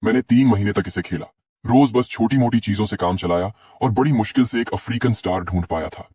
मैंने 3 महीने तक इसे खेला। रोज बस छोटी मोटी चीजों से काम चलाया और बड़ी मुश्किल से एक अफ्रीकन स्टार ढूंढ पाया था।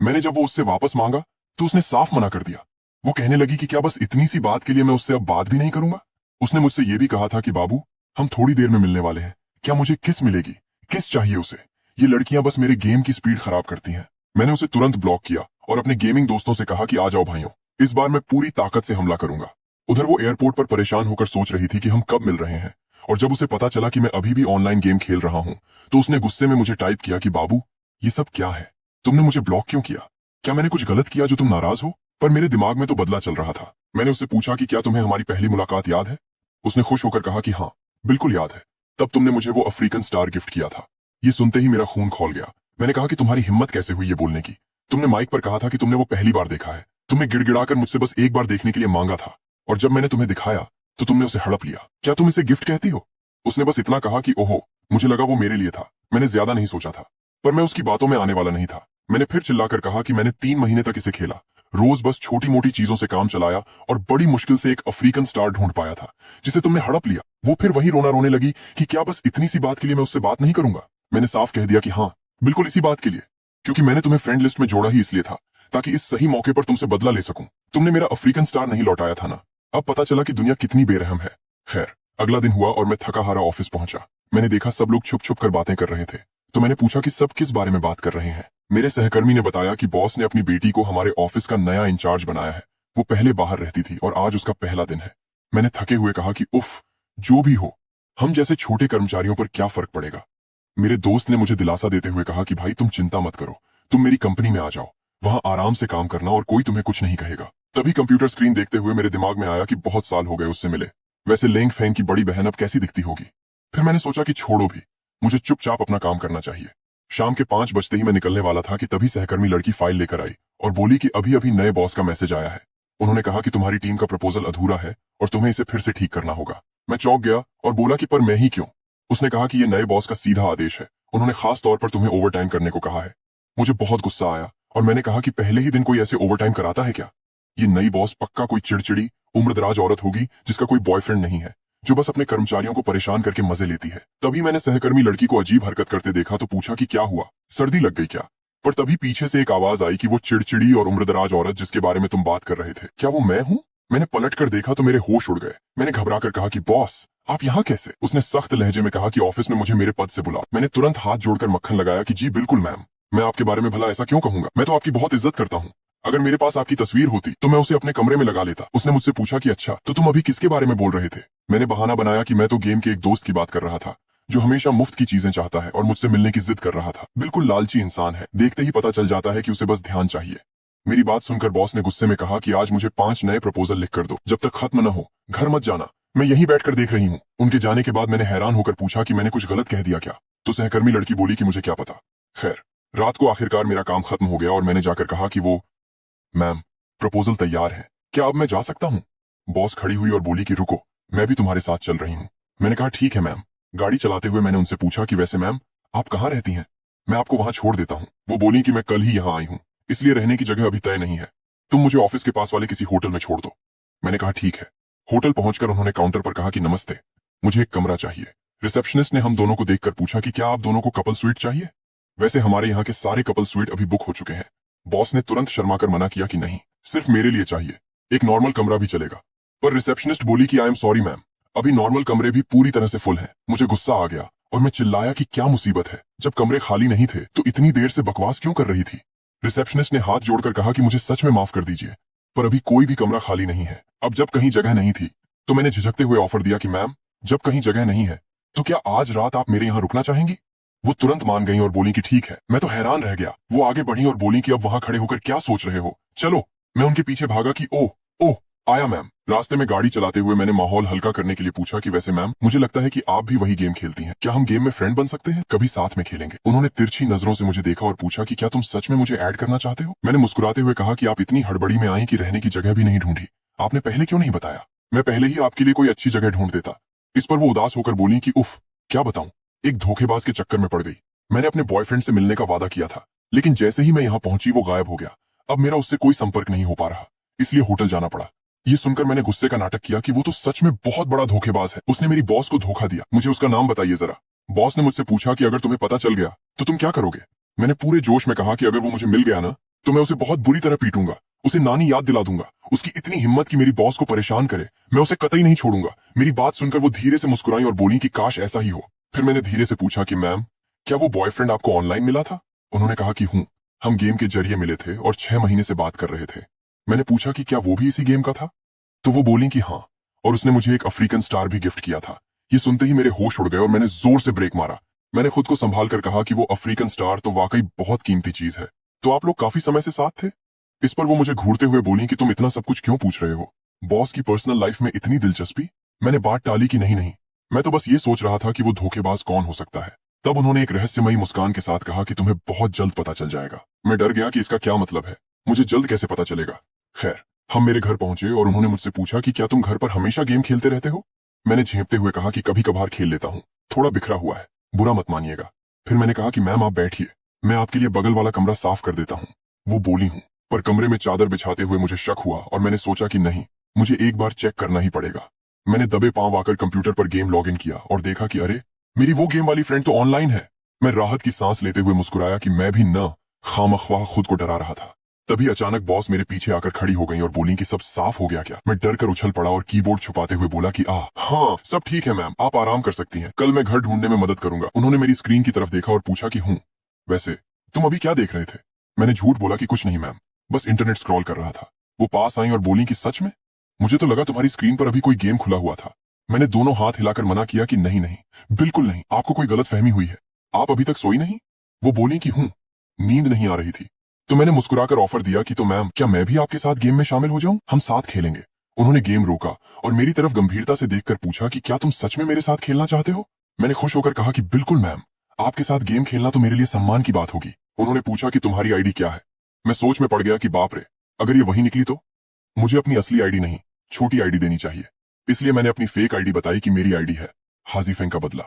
मैंने जब वो उससे वापस मांगा तो उसने साफ मना कर दिया। वो कहने लगी कि क्या बस इतनी सी बात के लिए मैं उससे अब बात भी नहीं करूंगा। उसने मुझसे ये भी कहा था कि बाबू, हम थोड़ी देर में मिलने वाले हैं, क्या मुझे किस मिलेगी, किस चाहिए उसे। ये लड़कियां बस मेरे गेम की स्पीड खराब करती हैं। मैंने उसे तुरंत ब्लॉक किया और अपने गेमिंग दोस्तों से कहा कि आ जाओ भाइयों, इस बार मैं पूरी ताकत से हमला करूंगा। उधर वो एयरपोर्ट पर परेशान होकर सोच रही थी कि हम कब मिल रहे हैं, और जब उसे पता चला कि मैं अभी भी ऑनलाइन गेम खेल रहा हूं तो उसने गुस्से में मुझे टाइप किया कि बाबू, ये सब क्या है, तुमने मुझे ब्लॉक क्यों किया, क्या मैंने कुछ गलत किया जो तुम नाराज हो। पर मेरे दिमाग में तो बदला चल रहा था। मैंने उससे पूछा कि क्या तुम्हें हमारी पहली मुलाकात याद है। उसने खुश होकर कहा कि हाँ, बिल्कुल याद है, तब तुमने मुझे वो अफ्रीकन स्टार गिफ्ट किया था। ये सुनते ही मेरा खून खौल गया। मैंने कहा कि तुम्हारी हिम्मत कैसे हुई ये बोलने की। तुमने माइक पर कहा था कि तुमने वो पहली बार देखा है। तुमने गिड़गिड़ाकर मुझसे बस एक बार देखने के लिए मांगा था, और जब मैंने तुम्हें दिखाया तो तुमने उसे हड़प लिया। क्या तुम इसे गिफ्ट कहती हो। उसने बस इतना कहा कि ओहो, मुझे लगा वो मेरे लिए था। मैंने ज्यादा नहीं सोचा था, पर मैं उसकी बातों में आने वाला नहीं था। मैंने फिर चिल्लाकर कहा कि मैंने 3 महीने तक इसे खेला, रोज बस छोटी मोटी चीजों से काम चलाया और बड़ी मुश्किल से एक अफ्रीकन स्टार ढूंढ पाया था जिसे तुमने हड़प लिया। वो फिर वही रोना रोने लगी कि क्या बस इतनी सी बात के लिए मैं उससे बात नहीं करूंगा। मैंने साफ कह दिया कि हाँ, बिल्कुल इसी बात के लिए, क्योंकि मैंने तुम्हें फ्रेंड लिस्ट में जोड़ा ही इसलिए था ताकि इस सही मौके पर तुमसे बदला ले सकूं। तुमने मेरा अफ्रीकन स्टार नहीं लौटाया था ना। अब पता चला कि दुनिया कितनी बेरहम है। खैर, अगला दिन हुआ और मैं थका हारा ऑफिस पहुंचा। मैंने देखा सब लोग छुप छुप कर बातें कर रहे थे, तो मैंने पूछा कि सब किस बारे में बात कर रहे हैं। मेरे सहकर्मी ने बताया कि बॉस ने अपनी बेटी को हमारे ऑफिस का नया इंचार्ज बनाया है। वो पहले बाहर रहती थी और आज उसका पहला दिन है। मैंने थके हुए कहा कि उफ, जो भी हो, हम जैसे छोटे कर्मचारियों पर क्या फर्क पड़ेगा। मेरे दोस्त ने मुझे दिलासा देते हुए कहा कि भाई तुम चिंता मत करो, तुम मेरी कंपनी में आ जाओ, वहां आराम से काम करना और कोई तुम्हें कुछ नहीं कहेगा। तभी कंप्यूटर स्क्रीन देखते हुए मेरे दिमाग में आया कि बहुत साल हो गए उससे मिले, वैसे लेंग फेंग की बड़ी बहन अब कैसी दिखती होगी। फिर मैंने सोचा कि छोड़ो भी, मुझे चुपचाप अपना काम करना चाहिए। शाम के 5 बजते ही मैं निकलने वाला था कि तभी सहकर्मी लड़की फाइल लेकर आई और बोली कि अभी अभी नए बॉस का मैसेज आया है। उन्होंने कहा कि तुम्हारी टीम का प्रपोजल अधूरा है और तुम्हें इसे फिर से ठीक करना होगा। मैं चौंक गया और बोला कि पर मैं ही क्यों। उसने कहा कि ये नए बॉस का सीधा आदेश है, उन्होंने खास तौर पर तुम्हें ओवरटाइम करने को कहा है। मुझे बहुत गुस्सा आया और मैंने कहा कि पहले ही दिन कोई ऐसे ओवरटाइम कराता है क्या। ये नई बॉस पक्का कोई चिड़चिड़ी उम्रदराज औरत होगी जिसका कोई बॉयफ्रेंड नहीं है, जो बस अपने कर्मचारियों को परेशान करके मजे लेती है। तभी मैंने सहकर्मी लड़की को अजीब हरकत करते देखा तो पूछा कि क्या हुआ, सर्दी लग गई क्या। पर तभी पीछे से एक आवाज आई कि वो चिड़चिड़ी और उम्रदराज औरत जिसके बारे में तुम बात कर रहे थे, क्या वो मैं हूँ। मैंने पलट कर देखा तो मेरे होश उड़ गए। मैंने घबरा कर कहा कि बॉस, आप यहाँ कैसे। उसने सख्त लहजे में कहा कि ऑफिस में मुझे मेरे पद से बुलाओ। मैंने तुरंत हाथ जोड़कर मक्खन लगाया कि जी बिल्कुल मैम, मैं आपके बारे में भला ऐसा क्यों कहूंगा, मैं तो आपकी बहुत इज्जत करता हूँ। अगर मेरे पास आपकी तस्वीर होती तो मैं उसे अपने कमरे में लगा लेता। उसने मुझसे पूछा कि अच्छा, तो तुम अभी किसके बारे में बोल रहे थे। मैंने बहाना बनाया कि मैं तो गेम के एक दोस्त की बात कर रहा था, जो हमेशा मुफ्त की चीजें चाहता है और मुझसे मिलने की जिद कर रहा था। बिल्कुल लालची इंसान है, देखते ही पता चल जाता है कि उसे बस ध्यान चाहिए। मेरी बात सुनकर बॉस ने गुस्से में कहा कि आज मुझे 5 नए प्रपोजल लिख कर दो, जब तक खत्म न हो घर मत जाना, मैं यहीं बैठकर देख रही हूँ। उनके जाने के बाद मैंने हैरान होकर पूछा कि मैंने कुछ गलत कह दिया क्या, तो सहकर्मी लड़की बोली कि मुझे क्या पता। खैर, रात को आखिरकार मेरा काम खत्म हो गया और मैंने जाकर कहा कि वो मैम, प्रपोजल तैयार है, क्या अब मैं जा सकता हूँ। बॉस खड़ी हुई और बोली कि रुको, मैं भी तुम्हारे साथ चल रही हूँ। मैंने कहा ठीक है मैम। गाड़ी चलाते हुए मैंने उनसे पूछा कि वैसे मैम, आप कहाँ रहती हैं, मैं आपको वहां छोड़ देता हूँ। वो बोली कि मैं कल ही यहाँ आई हूँ, इसलिए रहने की जगह अभी तय नहीं है, तुम मुझे ऑफिस के पास वाले किसी होटल में छोड़ दो। मैंने कहा ठीक है। होटल पहुंचकर उन्होंने काउंटर पर कहा कि नमस्ते, मुझे एक कमरा चाहिए। रिसेप्शनिस्ट ने हम दोनों को देखकर पूछा कि क्या आप दोनों को कपल स्वीट चाहिए। वैसे हमारे यहाँ के सारे कपल स्वीट अभी बुक हो चुके हैं। बॉस ने तुरंत शर्माकर मना किया कि नहीं, सिर्फ मेरे लिए चाहिए, एक नॉर्मल कमरा भी चलेगा। पर रिसेप्शनिस्ट बोली कि आई एम सॉरी मैम, अभी नॉर्मल कमरे भी पूरी तरह से फुल हैं। मुझे गुस्सा आ गया और मैं चिल्लाया कि क्या मुसीबत है, जब कमरे खाली नहीं थे तो इतनी देर से बकवास क्यों कर रही थी। रिसेप्शनिस्ट ने हाथ जोड़कर कहा कि मुझे सच में माफ कर दीजिए, पर अभी कोई भी कमरा खाली नहीं है। अब जब कहीं जगह नहीं थी तो मैंने झिझकते हुए ऑफर दिया कि मैम, जब कहीं जगह नहीं है तो क्या आज रात आप मेरे यहाँ रुकना चाहेंगी। वो तुरंत मान गई और बोली कि ठीक है। मैं तो हैरान रह गया। वो आगे बढ़ी और बोली कि अब वहां खड़े होकर क्या सोच रहे हो, चलो। मैं उनके पीछे भागा कि ओह ओह, आया मैम। रास्ते में गाड़ी चलाते हुए मैंने माहौल हल्का करने के लिए पूछा कि वैसे मैम, मुझे लगता है कि आप भी वही गेम खेलती हैं, क्या हम गेम में फ्रेंड बन सकते हैं, कभी साथ में खेलेंगे। उन्होंने तिरछी नजरों से मुझे देखा और पूछा कि क्या तुम सच में मुझे ऐड करना चाहते हो। मैंने मुस्कुराते हुए कहा कि आप इतनी हड़बड़ी में आई कि रहने की जगह भी नहीं ढूंढी, आपने पहले क्यों नहीं बताया, मैं पहले ही आपके लिए कोई अच्छी जगह ढूंढ देता। इस पर वो उदास होकर बोली कि उफ, क्या बताऊं, एक धोखेबाज के चक्कर में पड़ गई। मैंने अपने बॉयफ्रेंड से मिलने का वादा किया था, लेकिन जैसे ही मैं यहाँ पहुंची वो गायब हो गया। अब मेरा उससे कोई संपर्क नहीं हो पा रहा, इसलिए होटल जाना पड़ा। ये सुनकर मैंने गुस्से का नाटक किया कि वो तो सच में बहुत बड़ा धोखेबाज है, उसने मेरी बॉस को धोखा दिया, मुझे उसका नाम बताइए जरा। बॉस ने मुझसे पूछा कि अगर तुम्हें पता चल गया तो तुम क्या करोगे। मैंने पूरे जोश में कहा कि अगर वो मुझे मिल गया ना तो मैं उसे बहुत बुरी तरह पीटूंगा, उसे नानी याद दिला दूंगा। उसकी इतनी हिम्मत कि मेरी बॉस को परेशान करे, मैं उसे कतई नहीं छोड़ूंगा। मेरी बात सुनकर वो धीरे से मुस्कुराई और बोली कि काश ऐसा ही हो। फिर मैंने धीरे से पूछा कि मैम, क्या वो बॉयफ्रेंड आपको ऑनलाइन मिला था। उन्होंने कहा कि हूं, हम गेम के जरिए मिले थे और 6 महीने से बात कर रहे थे। मैंने पूछा कि क्या वो भी इसी गेम का था, तो वो बोली कि हाँ, और उसने मुझे एक अफ्रीकन स्टार भी गिफ्ट किया था। ये सुनते ही मेरे होश उड़ गए और मैंने जोर से ब्रेक मारा। मैंने खुद को संभाल कर कहा कि वो अफ्रीकन स्टार तो वाकई बहुत कीमती चीज है। तो आप लोग काफी समय से साथ थे। इस पर वो मुझे घूरते हुए बोली कि तुम इतना सब कुछ क्यों पूछ रहे हो, बॉस की पर्सनल लाइफ में इतनी दिलचस्पी। मैंने बात टाली कि नहीं नहीं, मैं तो बस ये सोच रहा था कि वो धोखेबाज कौन हो सकता है। तब उन्होंने एक रहस्यमयी मुस्कान के साथ कहा कि तुम्हें बहुत जल्द पता चल जाएगा। मैं डर गया कि इसका क्या मतलब है, मुझे जल्द कैसे पता चलेगा। खैर, हम मेरे घर पहुंचे और उन्होंने मुझसे पूछा कि क्या तुम घर पर हमेशा गेम खेलते रहते हो। मैंने झेंपते हुए कहा कि कभी कभार खेल लेता हूँ, थोड़ा बिखरा हुआ है, बुरा मत मानिएगा। फिर मैंने कहा कि मैम आप बैठिए, मैं आपके लिए बगल वाला कमरा साफ कर देता हूँ। वो बोली हूँ, पर कमरे में चादर बिछाते हुए मुझे शक हुआ और मैंने सोचा कि नहीं, मुझे एक बार चेक करना ही पड़ेगा। मैंने दबे पांव आकर कंप्यूटर पर गेम लॉग इन किया और देखा कि अरे, मेरी वो गेम वाली फ्रेंड तो ऑनलाइन है। मैं राहत की सांस लेते हुए मुस्कुराया कि मैं भी न खामख्वाह खुद को डरा रहा था। तभी अचानक बॉस मेरे पीछे आकर खड़ी हो गई और बोली कि सब साफ हो गया क्या। मैं डर कर उछल पड़ा और कीबोर्ड छुपाते हुए बोला कि हाँ, सब ठीक है मैम, आप आराम कर सकती हैं, कल मैं घर ढूंढने में मदद करूंगा। उन्होंने मेरी स्क्रीन की तरफ देखा और पूछा कि हूँ, वैसे तुम अभी क्या देख रहे थे। मैंने झूठ बोला कि कुछ नहीं मैम, बस इंटरनेट स्क्रॉल कर रहा था। वो पास आई और बोली कि सच में, मुझे तो लगा तुम्हारी स्क्रीन पर अभी कोई गेम खुला हुआ था। मैंने दोनों हाथ हिलाकर मना किया कि नहीं नहीं, बिल्कुल नहीं, आपको कोई गलत फहमी हुई है, आप अभी तक सोई नहीं। वो बोली कि हूँ, नींद नहीं आ रही थी। तो मैंने मुस्कुराकर ऑफर दिया कि तो मैम, क्या मैं भी आपके साथ गेम में शामिल हो जाऊं, हम साथ खेलेंगे। उन्होंने गेम रोका और मेरी तरफ गंभीरता से देखकर पूछा कि क्या तुम सच में मेरे साथ खेलना चाहते हो। मैंने खुश होकर कहा कि बिल्कुल मैम, आपके साथ गेम खेलना तो मेरे लिए सम्मान की बात होगी। उन्होंने पूछा कि तुम्हारी आईडी क्या है। मैं सोच में पड़ गया कि बाप रे, अगर ये वही निकली तो। मुझे अपनी असली आईडी नहीं, छोटी आईडी देनी चाहिए, इसलिए मैंने अपनी फेक आईडी बताई कि मेरी आईडी है हाजी फेंग का बदला।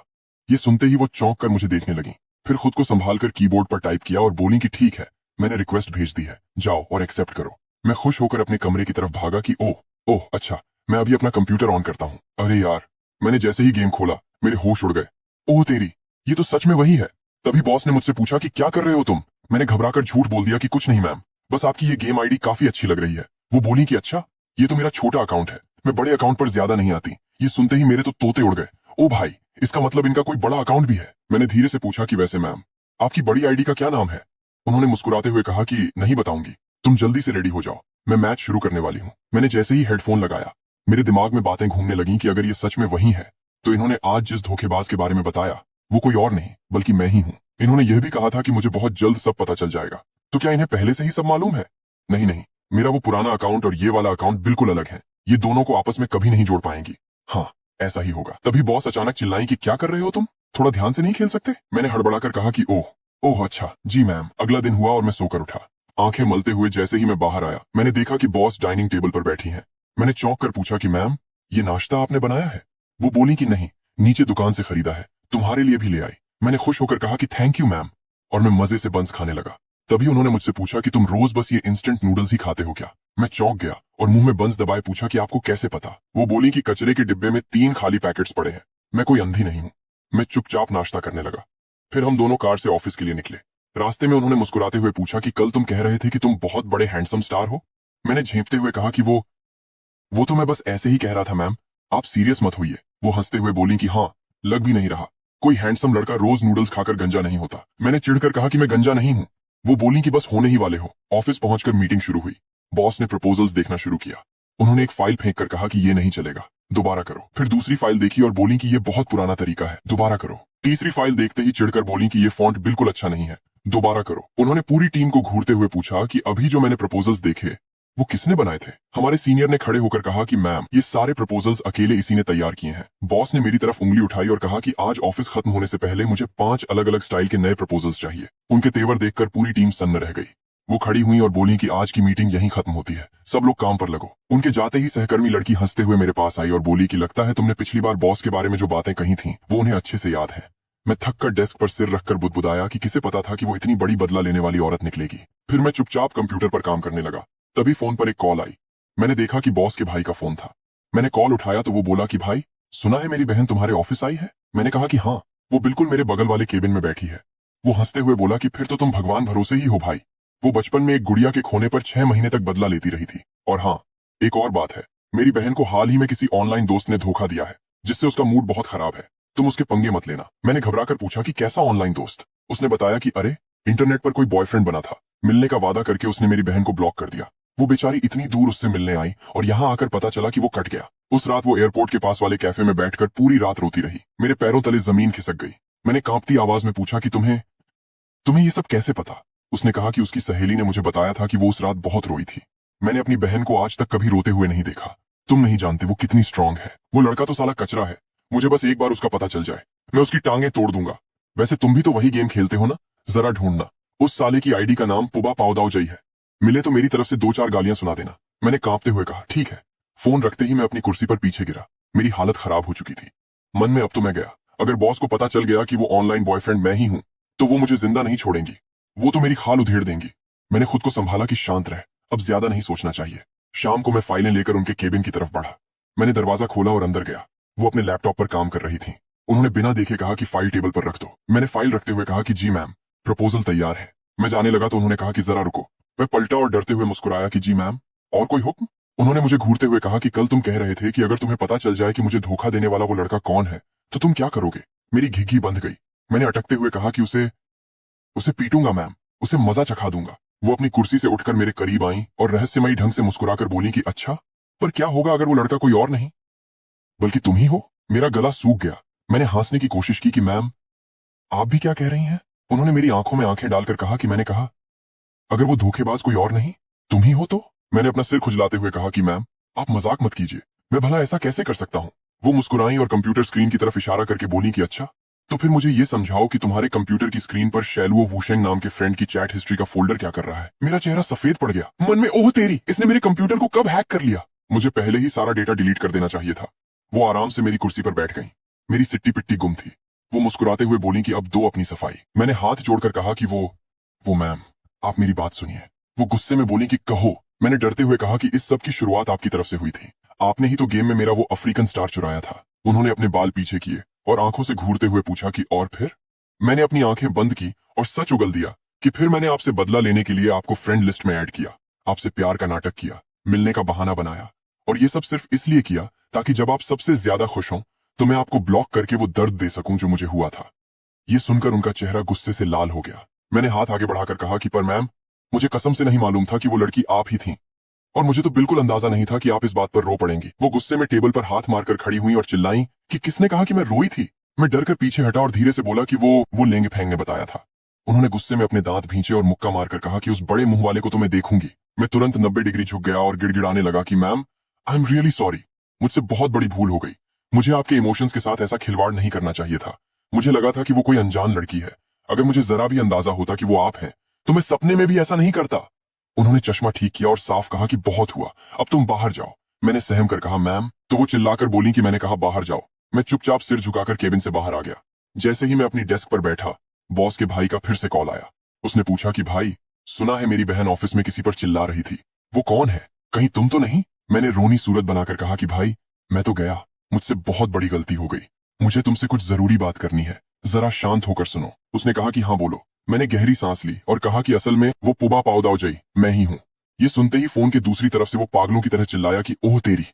ये सुनते ही वो चौंक कर मुझे देखने लगी, फिर खुद को संभाल कर कीबोर्ड पर टाइप किया और बोली कि ठीक है, मैंने रिक्वेस्ट भेज दी है, जाओ और एक्सेप्ट करो। मैं खुश होकर अपने कमरे की तरफ भागा कि ओह ओह अच्छा, मैं अभी अपना कंप्यूटर ऑन करता हूँ। अरे यार, मैंने जैसे ही गेम खोला मेरे होश उड़ गए। ओह तेरी, ये तो सच में वही है। तभी बॉस ने मुझसे पूछा कि क्या कर रहे हो तुम। मैंने घबराकर झूठ बोल दिया कि कुछ नहीं मैम, बस आपकी ये गेम आईडी काफी अच्छी लग रही है। वो बोली कि अच्छा, ये तो मेरा छोटा अकाउंट है, मैं बड़े अकाउंट पर ज्यादा नहीं आती। ये सुनते ही मेरे तो तोते उड़ गए। ओ भाई, इसका मतलब इनका कोई बड़ा अकाउंट भी है। मैंने धीरे से पूछा कि वैसे मैम, आपकी बड़ी आईडी का क्या नाम है। उन्होंने मुस्कुराते हुए कहा कि नहीं बताऊंगी, तुम जल्दी से रेडी हो जाओ, मैं मैच शुरू करने वाली हूँ। मैंने जैसे ही हेडफोन लगाया, मेरे दिमाग में बातें घूमने लगीं कि अगर ये सच में वही है तो इन्होंने आज जिस धोखेबाज के बारे में बताया वो कोई और नहीं बल्कि मैं ही हूँ। इन्होंने यह भी कहा था कि मुझे बहुत जल्द सब पता चल जाएगा। तो क्या इन्हें पहले से ही सब मालूम है। नहीं नहीं, मेरा वो पुराना अकाउंट और ये वाला अकाउंट बिल्कुल अलग है, ये दोनों को आपस में कभी नहीं जोड़ पाएंगी। हाँ, ऐसा ही होगा। तभी बॉस अचानक चिल्लाई कि क्या कर रहे हो तुम, थोड़ा ध्यान से नहीं खेल सकते। मैंने हड़बड़ाकर कहा कि ओह ओह अच्छा जी मैम। अगला दिन हुआ और मैं सोकर उठा। आंखें मलते हुए जैसे ही मैं बाहर आया, मैंने देखा कि बॉस डाइनिंग टेबल पर बैठी हैं। मैंने चौंक कर पूछा कि मैम, ये नाश्ता आपने बनाया है। वो बोली कि नहीं, नीचे दुकान से खरीदा है, तुम्हारे लिए भी ले आई। मैंने खुश होकर कहा कि थैंक यू मैम, और मैं मजे से बंस खाने लगा। तभी उन्होंने मुझसे पूछा कि तुम रोज बस ये इंस्टेंट नूडल्स ही खाते हो क्या। मैं चौंक गया और मुंह में बंस दबाए पूछा कि आपको कैसे पता। वो बोली कि कचरे के डिब्बे में 3 खाली पैकेट्स पड़े हैं, मैं कोई अंधी नहीं हूं। मैं चुपचाप नाश्ता करने लगा। फिर हम दोनों कार से ऑफिस के लिए निकले। रास्ते में उन्होंने मुस्कुराते हुए पूछा कि कल तुम कह रहे थे कि तुम बहुत बड़े हैंडसम स्टार हो। मैंने झेंपते हुए कहा कि वो तो मैं बस ऐसे ही कह रहा था मैम, आप सीरियस मत होइए। वो हंसते हुए बोली कि हाँ, लग भी नहीं रहा, कोई हैंडसम लड़का रोज नूडल्स खाकर गंजा नहीं होता। मैंने चिढ़कर कहा कि मैं गंजा नहीं हूं। वो बोली कि बस होने ही वाले हो। ऑफिस पहुंचकर मीटिंग शुरू हुई। बॉस ने प्रपोजल्स देखना शुरू किया। उन्होंने एक फाइल फेंक कर कहा कि ये नहीं चलेगा, दोबारा करो। फिर दूसरी फाइल देखी और बोली कि ये बहुत पुराना तरीका है, दोबारा करो। तीसरी फाइल देखते ही चिढ़कर बोली कि ये फॉन्ट बिल्कुल अच्छा नहीं है, दोबारा करो। उन्होंने पूरी टीम को घूरते हुए पूछा कि अभी जो मैंने प्रपोजल्स देखे वो किसने बनाए थे। हमारे सीनियर ने खड़े होकर कहा कि मैम, ये सारे प्रपोजल्स अकेले इसी ने तैयार किए हैं। बॉस ने मेरी तरफ उंगली उठाई और कहा कि आज ऑफिस खत्म होने से पहले मुझे 5 अलग अलग स्टाइल के नए प्रपोजल्स चाहिए। उनके तेवर देखकर पूरी टीम सन्न रह गई। वो खड़ी हुई और बोली कि आज की मीटिंग यहीं खत्म होती है, सब लोग काम पर लगो। उनके जाते ही सहकर्मी लड़की हंसते हुए मेरे पास आई और बोली कि लगता है तुमने पिछली बार बॉस के बारे में जो बातें कही थी वो उन्हें अच्छे से याद है। मैं थक कर डेस्क पर सिर रखकर बुदबुदाया कि किसे पता था कि वो इतनी बड़ी बदला लेने वाली औरत निकलेगी। फिर मैं चुपचाप कंप्यूटर पर काम करने लगा। तभी फोन पर एक कॉल आई। मैंने देखा कि बॉस के भाई का फोन था। मैंने कॉल उठाया तो वो बोला कि भाई, सुना है मेरी बहन तुम्हारे ऑफिस आई है। मैंने कहा कि हाँ, वो बिल्कुल मेरे बगल वाले केबिन में बैठी है। वो हंसते हुए बोला कि फिर तो तुम भगवान भरोसे ही हो भाई। वो बचपन में एक गुड़िया के खोने पर 6 महीने तक बदला लेती रही थी। और हाँ, एक और बात है, मेरी बहन को हाल ही में किसी ऑनलाइन दोस्त ने धोखा दिया है, जिससे उसका मूड बहुत खराब है। तुम उसके पंगे मत लेना। मैंने घबराकर पूछा कि कैसा ऑनलाइन दोस्त? उसने बताया कि अरे, इंटरनेट पर कोई बॉयफ्रेंड बना था। मिलने का वादा करके उसने मेरी बहन को ब्लॉक कर दिया। वो बेचारी इतनी दूर उससे मिलने आई और यहाँ आकर पता चला कि वो कट गया। उस रात वो एयरपोर्ट के पास वाले कैफे में बैठकर पूरी रात रोती रही। मेरे पैरों तले जमीन खिसक गई। मैंने कांपती आवाज में पूछा कि तुम्हें तुम्हें ये सब कैसे पता? उसने कहा कि उसकी सहेली ने मुझे बताया था कि वो उस रात बहुत रोई थी। मैंने अपनी बहन को आज तक कभी रोते हुए नहीं देखा। तुम नहीं जानते वो कितनी स्ट्रांग है। वो लड़का तो साला कचरा है। मुझे बस एक बार उसका पता चल जाए, मैं उसकी टांगें तोड़ दूंगा। वैसे तुम भी तो वही गेम खेलते हो ना? जरा ढूंढना, उस साले की आईडी का नाम पुबा पावदावजई है। मिले तो मेरी तरफ से 2-4 गालियां सुना देना। मैंने कांपते हुए कहा ठीक है। फोन रखते ही मैं अपनी कुर्सी पर पीछे गिरा। मेरी हालत खराब हो चुकी थी। मन में अब तो मैं गया। अगर बॉस को पता चल गया कि वो ऑनलाइन बॉयफ्रेंड मैं ही हूं, तो वो मुझे जिंदा नहीं छोड़ेंगी। वो तो मेरी खाल उधेड़ देंगी। मैंने खुद को संभाला कि शांत रह, अब ज्यादा नहीं सोचना चाहिए। शाम को मैं फाइलें लेकर उनके केबिन की तरफ बढ़ा। मैंने दरवाजा खोला और अंदर गया। वो अपने लैपटॉप पर काम कर रही थी। उन्होंने बिना देखे कहा कि फाइल टेबल पर रख दो। मैंने फाइल रखते हुए कहा कि जी मैम, प्रपोजल तैयार है। मैं जाने लगा तो उन्होंने कहा कि जरा रुको। मैं पलटा और डरते हुए मुस्कुराया कि जी मैम, और कोई हुक्म? उन्होंने मुझे घूरते हुए कहा कि कल तुम कह रहे थे कि अगर तुम्हें पता चल जाए कि मुझे धोखा देने वाला वो लड़का कौन है, तो तुम क्या करोगे? मेरी घिघी बंध गई। मैंने अटकते हुए कहा कि उसे उसे पीटूंगा मैम, उसे मजा चखा दूंगा। वो अपनी कुर्सी से उठकर मेरे करीब आईं और रहस्यमयी ढंग से मुस्कुराकर बोली कि अच्छा, पर क्या होगा अगर वो लड़का कोई और नहीं, बल्कि तुम ही हो? मेरा गला सूख गया। मैंने हंसने की कोशिश की कि मैम, आप भी क्या कह रही हैं? उन्होंने मेरी आंखों में आंखें डालकर कहा कि मैंने कहा, अगर वो धोखेबाज कोई और नहीं, तुम ही हो तो? मैंने अपना सिर खुजलाते हुए कहा कि मैम, आप मजाक मत कीजिए। मैं भला ऐसा कैसे कर सकता हूं? वो मुस्कुराई और कंप्यूटर स्क्रीन की तरफ इशारा करके बोली कि अच्छा, तो फिर मुझे ये समझाओ कि तुम्हारे कंप्यूटर की स्क्रीन पर शैलुओ वूशेंग नाम के फ्रेंड की चैट हिस्ट्री का फोल्डर क्या कर रहा है? मेरा चेहरा सफेद पड़ गया। मन में ओह तेरी, इसने मेरे कंप्यूटर को कब हैक कर लिया? मुझे पहले ही सारा डेटा डिलीट कर देना चाहिए था। वो आराम से मेरी कुर्सी पर बैठ गई। मेरी सिट्टी पिट्टी गुम थी। वो मुस्कुराते हुए बोली कि अब दो अपनी सफाई। मैंने हाथ जोड़कर कहा कि वो मैम, आप मेरी बात सुनिए। वो गुस्से में बोली कि कहो। मैंने डरते हुए कहा कि इस सब की शुरुआत आपकी तरफ से हुई थी। आपने ही तो गेम में मेरा वो अफ्रीकन स्टार चुराया था। उन्होंने अपने बाल पीछे किए और आंखों से घूरते हुए पूछा कि और फिर? मैंने अपनी आंखें बंद की और सच उगल दिया कि फिर मैंने आपसे बदला लेने के लिए आपको फ्रेंड लिस्ट में ऐड किया, आपसे प्यार का नाटक किया, मिलने का बहाना बनाया, और ये सब सिर्फ इसलिए किया ताकि जब आप सबसे ज्यादा खुश हों तो मैं आपको ब्लॉक करके वो दर्द दे सकूं जो मुझे हुआ था। ये सुनकर उनका चेहरा गुस्से से लाल हो गया। मैंने हाथ आगे बढ़ाकर कहा कि पर मैम, मुझे कसम से नहीं मालूम था कि वो लड़की आप ही थीं, और मुझे तो बिल्कुल अंदाजा नहीं था कि आप इस बात पर रो पड़ेंगी। वो गुस्से में टेबल पर हाथ मारकर खड़ी हुई और चिल्लाई कि किसने कहा कि मैं रोई थी? मैं डर कर पीछे हटा और धीरे से बोला कि वो लेंगे फेंग ने बताया था। उन्होंने गुस्से में अपने दांत भींचे और मुक्का मारकर कहा कि उस बड़े मुंह वाले को तो मैं देखूंगी। मैं तुरंत 90 डिग्री झुक गया और गिड़गिड़ाने लगा कि ma'am, I am really sorry. मुझसे बहुत बड़ी भूल हो गई। मुझे आपके इमोशंस के साथ ऐसा खिलवाड़ नहीं करना चाहिए था। मुझे लगा था कि वो कोई अनजान लड़की है। अगर मुझे जरा भी अंदाजा होता कि वो आप हैं, तो मैं सपने में भी ऐसा नहीं करता। उन्होंने चश्मा ठीक किया और साफ कहा कि बहुत हुआ, अब तुम बाहर जाओ। मैंने सहम कर कहा मैम, तो वो चिल्लाकर बोली कि मैंने कहा बाहर जाओ। मैं चुपचाप सिर झुकाकर केबिन से बाहर आ गया। जैसे ही मैं अपनी डेस्क पर बैठा, बॉस के भाई का फिर से कॉल आया। उसने पूछा कि भाई, सुना है मेरी बहन ऑफिस में किसी पर चिल्ला रही थी। वो कौन है? कहीं तुम तो नहीं? मैंने रोनी सूरत बनाकर कहा कि भाई, मैं तो गया, मुझसे बहुत बड़ी गलती हो गई। मुझे तुमसे कुछ जरूरी बात करनी है, जरा शांत होकर सुनो। उसने कहा कि हाँ बोलो। मैंने गहरी सांस ली और कहा कि असल में वो पुबा पावदावजई मैं ही हूं। ये सुनते ही फोन के दूसरी तरफ से वो पागलों की तरह चिल्लाया कि ओह तेरी,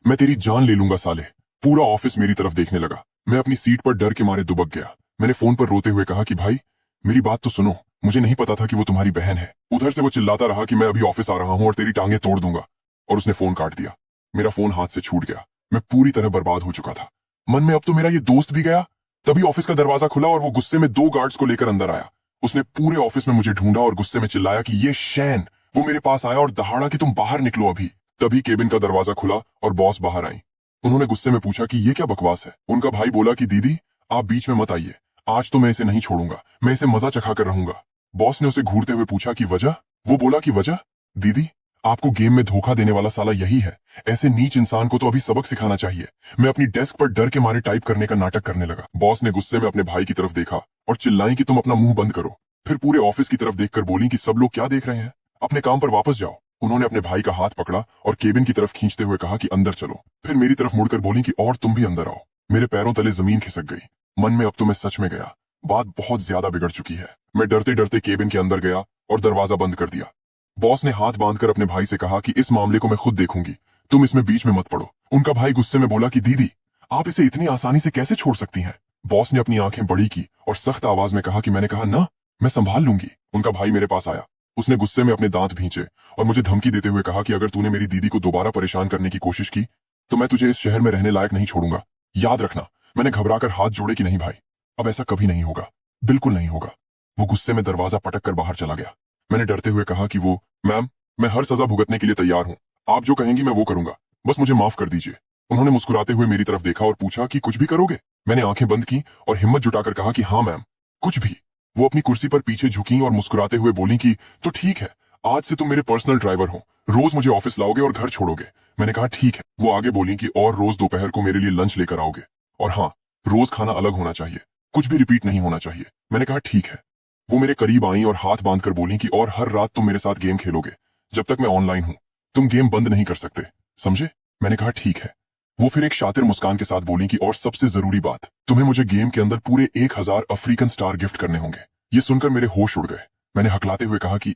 मैं तेरी जान ले लूंगा साले। पूरा ऑफिस मेरी तरफ देखने लगा। मैं अपनी सीट पर डर के मारे दुबक गया। मैंने फोन पर रोते हुए कहा कि भाई, मेरी बात तो सुनो, मुझे नहीं पता था कि वो तुम्हारी बहन है। उधर से वो चिल्लाता रहा कि मैं अभी ऑफिस आ रहा हूं और तेरी टांगे तोड़ दूंगा, और उसने फोन काट दिया। मेरा फोन हाथ से छूट गया। मैं पूरी तरह बर्बाद हो चुका था। मन में अब तो मेरा ये दोस्त भी गया। तभी ऑफिस का दरवाजा खुला और वो गुस्से में 2 गार्ड्स को लेकर अंदर आया। उसने पूरे ऑफिस में मुझे ढूंढा और गुस्से में चिल्लाया कि ये शैन। वो मेरे पास आया और दहाड़ा कि तुम बाहर निकलो अभी। तभी केबिन का दरवाजा खुला और बॉस बाहर आई। उन्होंने गुस्से में पूछा कि ये क्या बकवास है? उनका भाई बोला कि दीदी, आप बीच में मत आइए, आज तो मैं इसे नहीं छोड़ूंगा, मैं इसे मजा चखा कर रहूंगा। बॉस ने उसे घूरते हुए पूछा कि वजह? वो बोला कि वजह, दीदी, आपको गेम में धोखा देने वाला साला यही है। ऐसे नीच इंसान को तो अभी सबक सिखाना चाहिए। मैं अपनी डेस्क पर डर के मारे टाइप करने का नाटक करने लगा। बॉस ने गुस्से में अपने भाई की तरफ देखा और चिल्लाई कि तुम अपना मुंह बंद करो। फिर पूरे ऑफिस की तरफ देखकर बोली कि सब लोग क्या देख रहे हैं, अपने काम पर वापस जाओ। उन्होंने अपने भाई का हाथ पकड़ा और केबिन की तरफ खींचते हुए कहा कि अंदर चलो। फिर मेरी तरफ मुड़कर बोली कि और तुम भी अंदर आओ। मेरे पैरों तले जमीन खिसक गई। मन में अब तो मैं सच में गया, बात बहुत ज्यादा बिगड़ चुकी है। मैं डरते डरते केबिन के अंदर गया और दरवाजा बंद कर दिया। बॉस ने हाथ बांधकर अपने भाई से कहा कि इस मामले को मैं खुद देखूंगी, तुम इसमें बीच में मत पड़ो। उनका भाई गुस्से में बोला कि दीदी, आप इसे इतनी आसानी से कैसे छोड़ सकती हैं। बॉस ने अपनी आंखें बड़ी की और सख्त आवाज में कहा कि मैंने कहा ना, मैं संभाल लूंगी। उनका भाई मेरे पास आया। उसने गुस्से में अपने दांत भींचे और मुझे धमकी देते हुए कहा कि अगर तूने मेरी दीदी को दोबारा परेशान करने की कोशिश की तो मैं तुझे इस शहर में रहने लायक नहीं छोड़ूंगा, याद रखना। मैंने घबराकर हाथ जोड़े कि नहीं भाई, अब ऐसा कभी नहीं होगा, बिल्कुल नहीं होगा। वो गुस्से में दरवाजा पटक कर बाहर चला गया। मैंने डरते हुए कहा कि वो, मैम, मैं हर सजा भुगतने के लिए तैयार हूं, आप जो कहेंगी मैं वो करूंगा, बस मुझे माफ कर दीजिए। उन्होंने मुस्कुराते हुए मेरी तरफ देखा और पूछा कि कुछ भी करोगे। मैंने आंखें बंद की और हिम्मत जुटाकर कहा कि हाँ मैम, कुछ भी। वो अपनी कुर्सी पर पीछे झुकी और मुस्कुराते हुए बोली कि तो ठीक है, आज से तुम मेरे पर्सनल ड्राइवर हो, रोज मुझे ऑफिस लाओगे और घर छोड़ोगे। मैंने कहा ठीक है। वो आगे बोली कि और रोज दोपहर को मेरे लिए लंच लेकर आओगे, और हाँ, रोज खाना अलग होना चाहिए, कुछ भी रिपीट नहीं होना चाहिए। मैंने कहा ठीक है। वो मेरे करीब आई और हाथ बांधकर बोली कि और हर रात तुम मेरे साथ गेम खेलोगे, जब तक मैं ऑनलाइन हूं, तुम गेम बंद नहीं कर सकते, समझे। मैंने कहा ठीक है। वो फिर एक शातिर मुस्कान के साथ बोली कि और सबसे जरूरी बात, तुम्हें मुझे गेम के अंदर पूरे 1000 अफ्रीकन स्टार गिफ्ट करने होंगे। ये सुनकर मेरे होश उड़ गए। मैंने हकलाते हुए कहा कि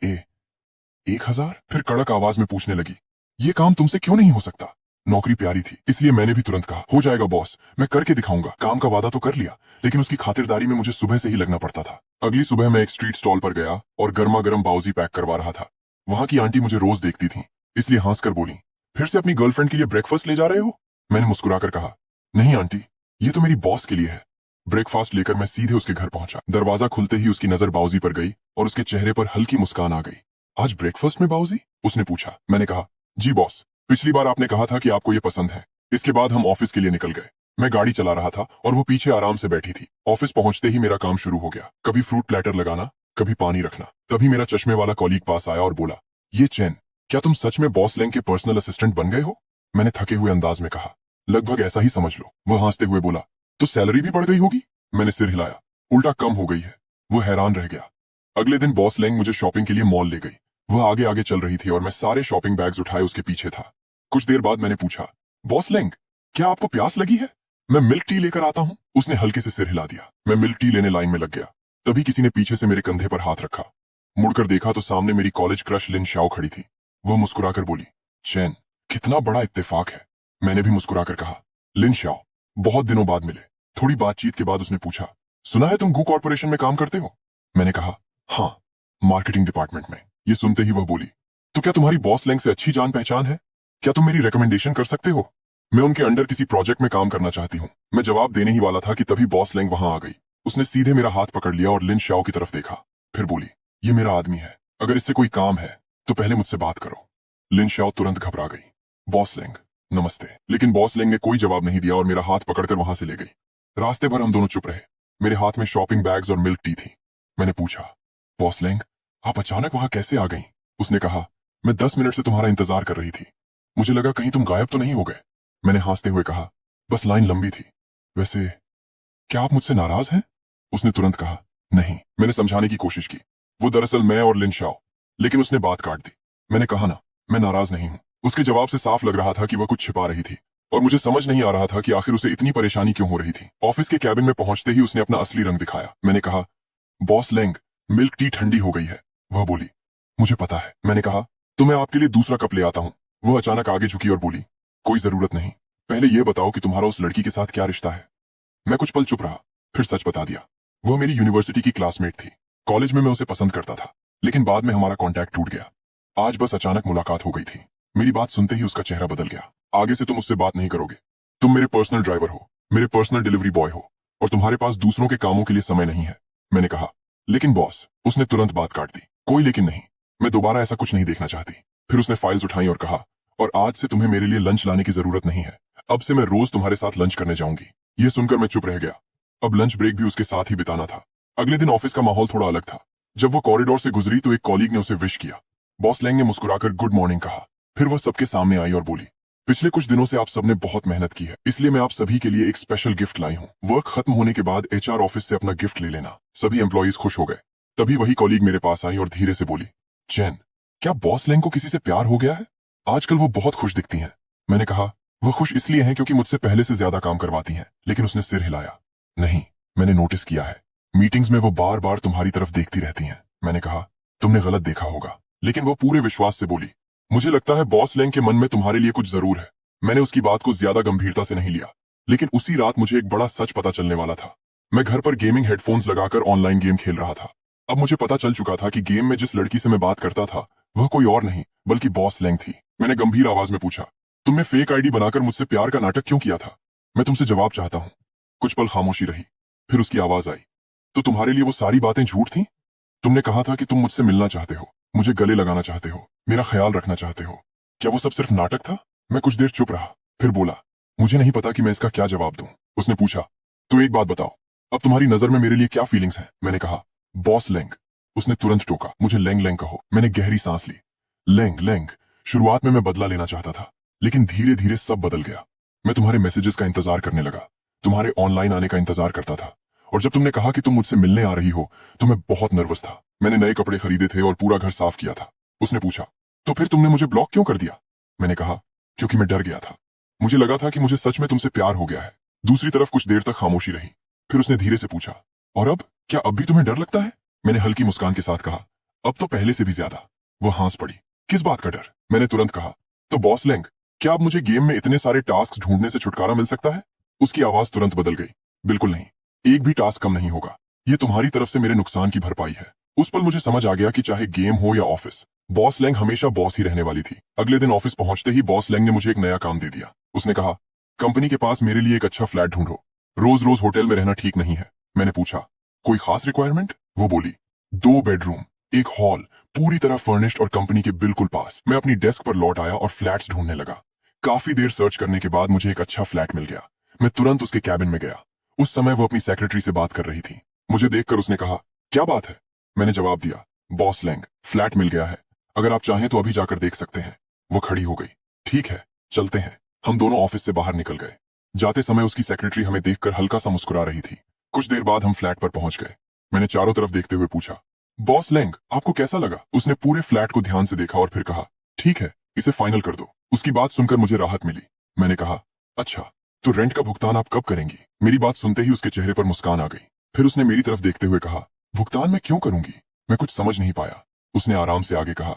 1000? फिर कड़क आवाज में पूछने लगी, ये काम तुमसे क्यों नहीं हो सकता। नौकरी प्यारी थी, इसलिए मैंने भी तुरंत कहा, हो जाएगा बॉस, मैं करके दिखाऊंगा। काम का वादा तो कर लिया, लेकिन उसकी खातिरदारी में मुझे सुबह से ही लगना पड़ता था। अगली सुबह मैं एक स्ट्रीट स्टॉल पर गया और गर्मा गर्म बाउजी पैक करवा रहा था। वहां की आंटी मुझे रोज देखती थी, इसलिए हंसकर बोली, फिर से अपनी गर्लफ्रेंड के लिए ब्रेकफास्ट ले जा रहे हो। मैंने मुस्कुराकर कहा, नहीं आंटी, ये तो मेरी बॉस के लिए है। ब्रेकफास्ट लेकर मैं सीधे उसके घर पहुंचा। दरवाजा खुलते ही उसकी नजर बाउजी पर गई और उसके चेहरे पर हल्की मुस्कान आ गई। आज ब्रेकफास्ट में बाउजी? उसने पूछा। मैंने कहा, जी बॉस, पिछली बार आपने कहा था कि आपको ये पसंद है। इसके बाद हम ऑफिस के लिए निकल गए। मैं गाड़ी चला रहा था और वो पीछे आराम से बैठी थी। ऑफिस पहुंचते ही मेरा काम शुरू हो गया, कभी फ्रूट प्लेटर लगाना, कभी पानी रखना। तभी मेरा चश्मे वाला कॉलीग पास आया और बोला, ये चैन, क्या तुम सच में बॉस लैंग के पर्सनल असिस्टेंट बन गए हो। मैंने थके हुए अंदाज में कहा, लगभग ऐसा ही समझ लो। वह हंसते हुए बोला, तो सैलरी भी बढ़ गई होगी। मैंने सिर हिलाया, उल्टा कम हो गई है। वो हैरान रह गया। अगले दिन बॉस लैंग मुझे शॉपिंग के लिए मॉल ले गई। वह आगे आगे चल रही थी और मैं सारे शॉपिंग बैग्स उठाए उसके पीछे था। कुछ देर बाद मैंने पूछा, बॉस लैंग, क्या आपको प्यास लगी है? मैं मिल्क टी लेकर आता हूं। उसने हल्के से सिर हिला दिया। मैं मिल्क टी लेने लाइन में लग गया। तभी किसी ने पीछे से मेरे कंधे पर हाथ रखा। मुड़कर देखा तो सामने मेरी कॉलेज क्रश लिन शाओ खड़ी थी। वह मुस्कुराकर बोली, चैन, कितना बड़ा इत्तेफाक है। मैंने भी मुस्कुराकर कहा, लिन शाओ, बहुत दिनों बाद मिले। थोड़ी बातचीत के बाद उसने पूछा, सुना है तुम गू कॉर्पोरेशन में काम करते हो। मैंने कहा, हाँ, मार्केटिंग डिपार्टमेंट में। ये सुनते ही वह बोली, तो क्या तुम्हारी बॉस लैंग से अच्छी जान पहचान है? क्या तुम मेरी रिकमेंडेशन कर सकते हो? मैं उनके अंडर किसी प्रोजेक्ट में काम करना चाहती हूँ। मैं जवाब देने ही वाला था कि तभी बॉस लैंग वहां आ गई। उसने सीधे मेरा हाथ पकड़ लिया और लिन शाओ की तरफ देखा, फिर बोली, ये मेरा आदमी है, अगर इससे कोई काम है तो पहले मुझसे बात करो। लिन शाओ तुरंत घबरा गई। बॉस लैंग, नमस्ते। लेकिन बॉस लैंग ने कोई जवाब नहीं दिया और मेरा हाथ पकड़कर वहां से ले गई। रास्ते भर हम दोनों चुप रहे। मेरे हाथ में शॉपिंग बैग्स और मिल्क टी थी। मैंने पूछा, बॉस लैंग, आप अचानक वहां कैसे आ गई? उसने कहा, मैं 10 मिनट से तुम्हारा इंतजार कर रही थी, मुझे लगा कहीं तुम गायब तो नहीं हो गए। मैंने हंसते हुए कहा, बस लाइन लंबी थी। वैसे क्या आप मुझसे नाराज हैं? उसने तुरंत कहा, नहीं। मैंने समझाने की कोशिश की, वो दरअसल मैं और लिन शाओ। लेकिन उसने बात काट दी। मैंने कहा ना, मैं नाराज नहीं हूं। उसके जवाब से साफ लग रहा था कि वह कुछ छिपा रही थी और मुझे समझ नहीं आ रहा था कि आखिर उसे इतनी परेशानी क्यों हो रही थी। ऑफिस के कैबिन में पहुंचते ही उसने अपना असली रंग दिखाया। मैंने कहा, बॉस लैंग, मिल्क टी ठंडी हो गई है। वह बोली, मुझे पता है। मैंने कहा, तो मैं आपके लिए दूसरा कप ले आता हूं। वह अचानक आगे झुकी और बोली, कोई जरूरत नहीं, पहले यह बताओ कि तुम्हारा उस लड़की के साथ क्या रिश्ता है। मैं कुछ पल चुप रहा, फिर सच बता दिया। वह मेरी यूनिवर्सिटी की क्लासमेट थी। कॉलेज में मैं उसे पसंद करता था, लेकिन बाद में हमारा कॉन्टैक्ट टूट गया। आज बस अचानक मुलाकात हो गई थी। मेरी बात सुनते ही उसका चेहरा बदल गया। आगे से तुम उससे बात नहीं करोगे। तुम मेरे पर्सनल ड्राइवर हो, मेरे पर्सनल डिलीवरी बॉय हो, और तुम्हारे पास दूसरों के कामों के लिए समय नहीं है। मैंने कहा, लेकिन बॉस। उसने तुरंत बात काट दी, कोई लेकिन नहीं, मैं दोबारा ऐसा कुछ नहीं देखना चाहती। फिर उसने फाइल्स उठाई और कहा, और आज से तुम्हें मेरे लिए लंच लाने की जरूरत नहीं है। अब से मैं रोज तुम्हारे साथ लंच करने जाऊंगी। यह सुनकर मैं चुप रह गया। अब लंच ब्रेक भी उसके साथ ही बिताना था। अगले दिन ऑफिस का माहौल थोड़ा अलग था। जब वो कॉरिडोर से गुजरी तो एक कॉलीग ने उसे विश किया। बॉस लैंग ने मुस्कुराकर गुड मॉर्निंग कहा। फिर वह सबके सामने आई और बोली, पिछले कुछ दिनों से आप सबने बहुत मेहनत की है, इसलिए मैं आप सभी के लिए एक स्पेशल गिफ्ट लाई हूँ। वर्क खत्म होने के बाद एचआर ऑफिस से अपना गिफ्ट ले लेना। सभी एम्प्लॉइज खुश हो गए। तभी वही कॉलीग मेरे पास आई और धीरे से बोली, चैन, क्या बॉस लेंग को किसी से प्यार हो गया है? आजकल वो बहुत खुश दिखती हैं। मैंने कहा, वह खुश इसलिए हैं क्योंकि मुझसे पहले से ज्यादा काम करवाती हैं। लेकिन उसने सिर हिलाया। नहीं, मैंने नोटिस किया है, मीटिंग्स में वो बार बार तुम्हारी तरफ देखती रहती हैं। मैंने कहा, तुमने गलत देखा होगा। लेकिन वो पूरे विश्वास से बोली, मुझे लगता है बॉस लेंग के मन में तुम्हारे लिए कुछ जरूर है। मैंने उसकी बात को ज्यादा गंभीरता से नहीं लिया। लेकिन उसी रात मुझे एक बड़ा सच पता चलने वाला था। मैं घर पर गेमिंग हेडफोन्स लगाकर ऑनलाइन गेम खेल रहा था। अब मुझे पता चल चुका था कि गेम में जिस लड़की से मैं बात करता था वह कोई और नहीं बल्कि बॉस लेंग थी। मैंने गंभीर आवाज में पूछा, तुमने फेक आईडी बनाकर मुझसे प्यार का नाटक क्यों किया था? मैं तुमसे जवाब चाहता हूं। कुछ पल खामोशी रही। फिर उसकी आवाज आई, तो तुम्हारे लिए वो सारी बातें झूठ थी? तुमने कहा था कि तुम मुझसे मिलना चाहते हो, मुझे गले लगाना चाहते हो, मेरा ख्याल रखना चाहते हो। क्या वो सब सिर्फ नाटक था? मैं कुछ देर चुप रहा, फिर बोला, मुझे नहीं पता कि मैं इसका क्या जवाब दूं। उसने पूछा, तो एक बात बताओ, अब तुम्हारी नजर में मेरे लिए क्या फीलिंग्स हैं? मैंने कहा, बॉस लेंग। उसने तुरंत टोका, मुझे लेंग लेंग कहो। मैंने गहरी सांस ली। Laing Laing. शुरुआत में मैं बदला लेना चाहता था, लेकिन धीरे धीरे सब बदल गया। मैं तुम्हारे मैसेजेस का इंतजार करने लगा, तुम्हारे ऑनलाइन आने का इंतजार करता था। और जब तुमने कहा कि तुम मुझसे मिलने आ रही हो तो मैं बहुत नर्वस था। मैंने नए कपड़े खरीदे थे और पूरा घर साफ किया था। उसने पूछा, तो फिर तुमने मुझे ब्लॉक क्यों कर दिया? मैंने कहा, क्योंकि मैं डर गया था। मुझे लगा था कि मुझे सच में तुमसे प्यार हो गया है। दूसरी तरफ कुछ देर तक खामोशी रही। फिर उसने धीरे से पूछा, और अब क्या अब भी तुम्हें डर लगता है? मैंने हल्की मुस्कान के साथ कहा, अब तो पहले से भी ज्यादा। वो हंस पड़ी, किस बात का डर? मैंने तुरंत कहा, तो बॉस लेंग, क्या अब मुझे गेम में इतने सारे टास्क ढूंढने से छुटकारा मिल सकता है? उसकी आवाज तुरंत बदल गई, बिल्कुल नहीं, एक भी टास्क कम नहीं होगा। ये तुम्हारी तरफ से मेरे नुकसान की भरपाई है। उस पल मुझे समझ आ गया कि चाहे गेम हो या ऑफिस, बॉस लेंग हमेशा बॉस ही रहने वाली थी। अगले दिन ऑफिस पहुंचते ही बॉस लेंग ने मुझे एक नया काम दे दिया। उसने कहा, कंपनी के पास मेरे लिए एक अच्छा फ्लैट ढूंढो, रोज रोज होटल में रहना ठीक नहीं है। मैंने पूछा, कोई खास रिक्वायरमेंट? वो बोली, 2 बेडरूम, एक हॉल, पूरी तरह फर्निश्ड और कंपनी के बिल्कुल पास। मैं अपनी डेस्क पर लौट आया और फ्लैट्स ढूंढने लगा। काफी देर सर्च करने के बाद मुझे एक अच्छा फ्लैट मिल गया। मैं तुरंत उसके कैबिन में गया। उस समय वो अपनी सेक्रेटरी से बात कर रही थी। मुझे देखकर उसने कहा, क्या बात है? मैंने जवाब दिया, बॉस लेंग, फ्लैट मिल गया है, अगर आप चाहें तो अभी जाकर देख सकते हैं। वो खड़ी हो गई, ठीक है, चलते हैं। हम दोनों ऑफिस से बाहर निकल गए। जाते समय उसकी सेक्रेटरी हमें देखकर हल्का सा मुस्कुरा रही थी। कुछ देर बाद हम फ्लैट पर पहुंच गए। मैंने चारों तरफ देखते हुए पूछा, बॉस लेंग, आपको कैसा लगा? उसने पूरे फ्लैट को ध्यान से देखा और फिर कहा, ठीक है, इसे फाइनल कर दो। उसकी बात सुनकर मुझे राहत मिली। मैंने कहा, अच्छा, तो रेंट का भुगतान आप कब करेंगी? मेरी बात सुनते ही उसके चेहरे पर मुस्कान आ गई। फिर उसने मेरी तरफ देखते हुए कहा, भुगतान मैं क्यों करूंगी? मैं कुछ समझ नहीं पाया। उसने आराम से आगे कहा,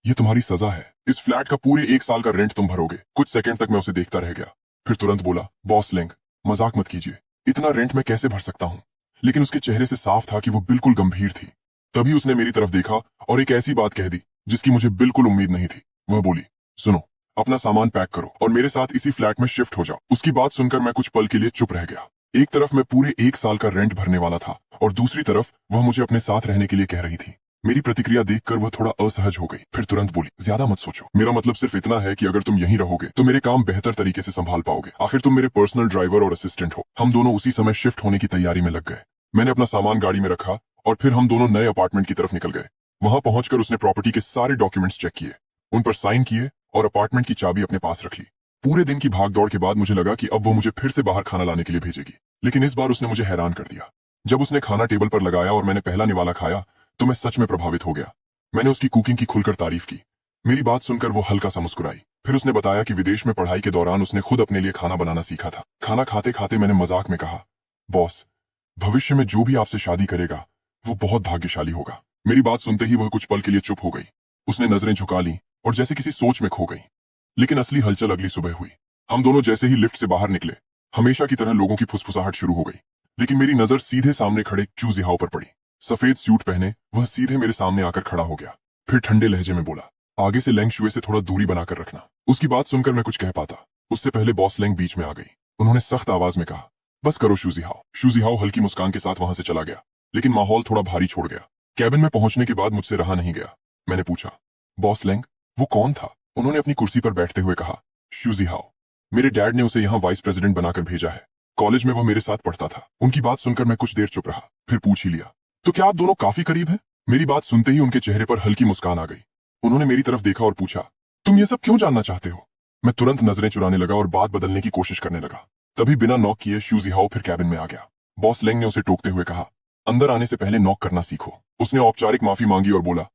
यह तुम्हारी सजा है। इस फ्लैट का पूरे 1 साल का रेंट तुम भरोगे। कुछ सेकंड तक मैं उसे देखता रह गया, फिर तुरंत बोला, बॉस लेंग, मजाक मत कीजिए, इतना रेंट मैं कैसे भर सकता हूँ? लेकिन उसके चेहरे से साफ था कि वो बिल्कुल गंभीर थी। तभी उसने मेरी तरफ देखा और एक ऐसी बात कह दी जिसकी मुझे बिल्कुल उम्मीद नहीं थी। वह बोली, सुनो, अपना सामान पैक करो और मेरे साथ इसी फ्लैट में शिफ्ट हो जाओ। उसकी बात सुनकर मैं कुछ पल के लिए चुप रह गया। एक तरफ मैं पूरे 1 साल का रेंट भरने वाला था और दूसरी तरफ वह मुझे अपने साथ रहने के लिए कह रही थी। मेरी प्रतिक्रिया देखकर वह थोड़ा असहज हो गई, फिर तुरंत बोली, ज्यादा मत सोचो, मेरा मतलब सिर्फ इतना है कि अगर तुम यहीं रहोगे तो मेरे काम बेहतर तरीके से संभाल पाओगे। आखिर तुम मेरे पर्सनल ड्राइवर और असिस्टेंट हो। हम दोनों उसी समय शिफ्ट होने की तैयारी में लग गए। मैंने अपना सामान गाड़ी में रखा और फिर हम दोनों नए अपार्टमेंट की तरफ निकल गए। वहां पहुंचकर उसने प्रॉपर्टी के सारे डॉक्यूमेंट्स चेक किए, उन पर साइन किए और अपार्टमेंट की चाबी अपने पास रख ली। पूरे दिन की भागदौड़ के बाद मुझे लगा कि अब वो मुझे फिर से बाहर खाना लाने के लिए भेजेगी, लेकिन इस बार उसने मुझे हैरान कर दिया। जब उसने खाना टेबल पर लगाया और मैंने पहला निवाला खाया तो मैं सच में प्रभावित हो गया। मैंने उसकी कुकिंग की खुलकर तारीफ की। मेरी बात सुनकर वो हल्का सा मुस्कुराई। फिर उसने बताया कि विदेश में पढ़ाई के दौरान उसने खुद अपने लिए खाना बनाना सीखा था। खाना खाते खाते मैंने मजाक में कहा, बॉस, भविष्य में जो भी आपसे शादी करेगा वो बहुत भाग्यशाली होगा। मेरी बात सुनते ही वह कुछ पल के लिए चुप हो गई। उसने नजरें झुका ली और जैसे किसी सोच में खो गई। लेकिन असली हलचल अगली सुबह हुई। हम दोनों जैसे ही लिफ्ट से बाहर निकले, हमेशा की तरह लोगों की फुसफुसाहट शुरू हो गई। लेकिन मेरी नजर सीधे सामने खड़े चू जिहाओ पर पड़ी। सफेद सूट पहने वह सीधे मेरे सामने आकर खड़ा हो गया। फिर ठंडे लहजे में बोला, आगे से लेंग शुए से थोड़ा दूरी बनाकर रखना। उसकी बात सुनकर मैं कुछ कह पाता, उससे पहले बॉस लेंग बीच में आ गई। उन्होंने सख्त आवाज में कहा, बस करो शूजिहाओ। शूजिहाओ हल्की मुस्कान के साथ वहां से चला गया, लेकिन माहौल थोड़ा भारी छोड़ गया। कैबिन में पहुंचने के बाद मुझसे रहा नहीं गया। मैंने पूछा, बॉस लेंग, वो कौन था? उन्होंने अपनी कुर्सी पर बैठते हुए कहा, शूजिहाओ, मेरे डैड ने उसे यहाँ वाइस प्रेसिडेंट बनाकर भेजा है। कॉलेज में वो मेरे साथ पढ़ता था। उनकी बात सुनकर मैं कुछ देर चुप रहा, फिर पूछ ही लिया, तो क्या आप दोनों काफी करीब हैं? मेरी बात सुनते ही उनके चेहरे पर हल्की मुस्कान आ गई। उन्होंने मेरी तरफ देखा और पूछा, तुम ये सब क्यों जानना चाहते हो? मैं तुरंत नजरें चुराने लगा और बात बदलने की कोशिश करने लगा। तभी बिना नॉक किए शूजिहाओ फिर कैबिन में आ गया। बॉस लेंग ने उसे टोकते हुए कहा, अंदर आने से पहले नॉक करना सीखो। उसने औपचारिक माफी मांगी और बोला,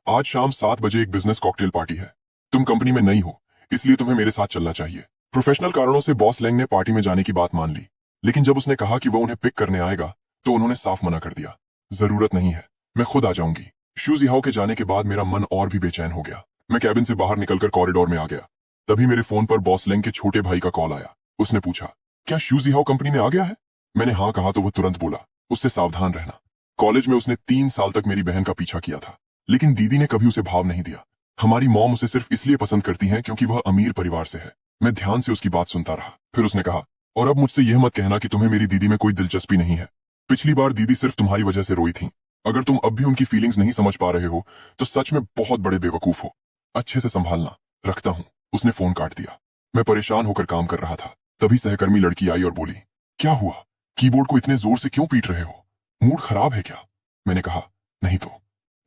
आज शाम 7 बजे एक बिजनेस कॉकटेल पार्टी है। तुम कंपनी में नहीं हो, इसलिए तुम्हें मेरे साथ चलना चाहिए। प्रोफेशनल कारणों से बॉस लेंग ने पार्टी में जाने की बात मान ली, लेकिन जब उसने कहा कि वो उन्हें पिक करने आएगा तो उन्होंने साफ मना कर दिया। जरूरत नहीं है, मैं खुद आ जाऊंगी। शू जिहाओ के जाने के बाद मेरा मन और भी बेचैन हो गया। मैं कैबिन से बाहर निकलकर कॉरिडोर में आ गया। तभी मेरे फोन पर बॉस लेंग के छोटे भाई का कॉल आया। उसने पूछा, क्या शू जिहाओ कंपनी में आ गया है? मैंने हाँ कहा तो वो तुरंत बोला, उससे सावधान रहना। कॉलेज में उसने 3 साल तक मेरी बहन का पीछा किया था, लेकिन दीदी ने कभी उसे भाव नहीं दिया। हमारी मॉम उसे सिर्फ इसलिए पसंद करती हैं क्योंकि वह अमीर परिवार से है। मैं ध्यान से उसकी बात सुनता रहा। फिर उसने कहा, और अब मुझसे यह मत कहना कि तुम्हें मेरी दीदी में कोई दिलचस्पी नहीं है। पिछली बार दीदी सिर्फ तुम्हारी वजह से रोई थी। अगर तुम अब भी उनकी फीलिंग्स नहीं समझ पा रहे हो तो सच में बहुत बड़े बेवकूफ हो। अच्छे से संभालना, रखता हूं। उसने फोन काट दिया। मैं परेशान होकर काम कर रहा था। तभी सहकर्मी लड़की आई और बोली, क्या हुआ? कीबोर्ड को इतने जोर से क्यों पीट रहे हो? मूड खराब है क्या? मैंने कहा, नहीं तो।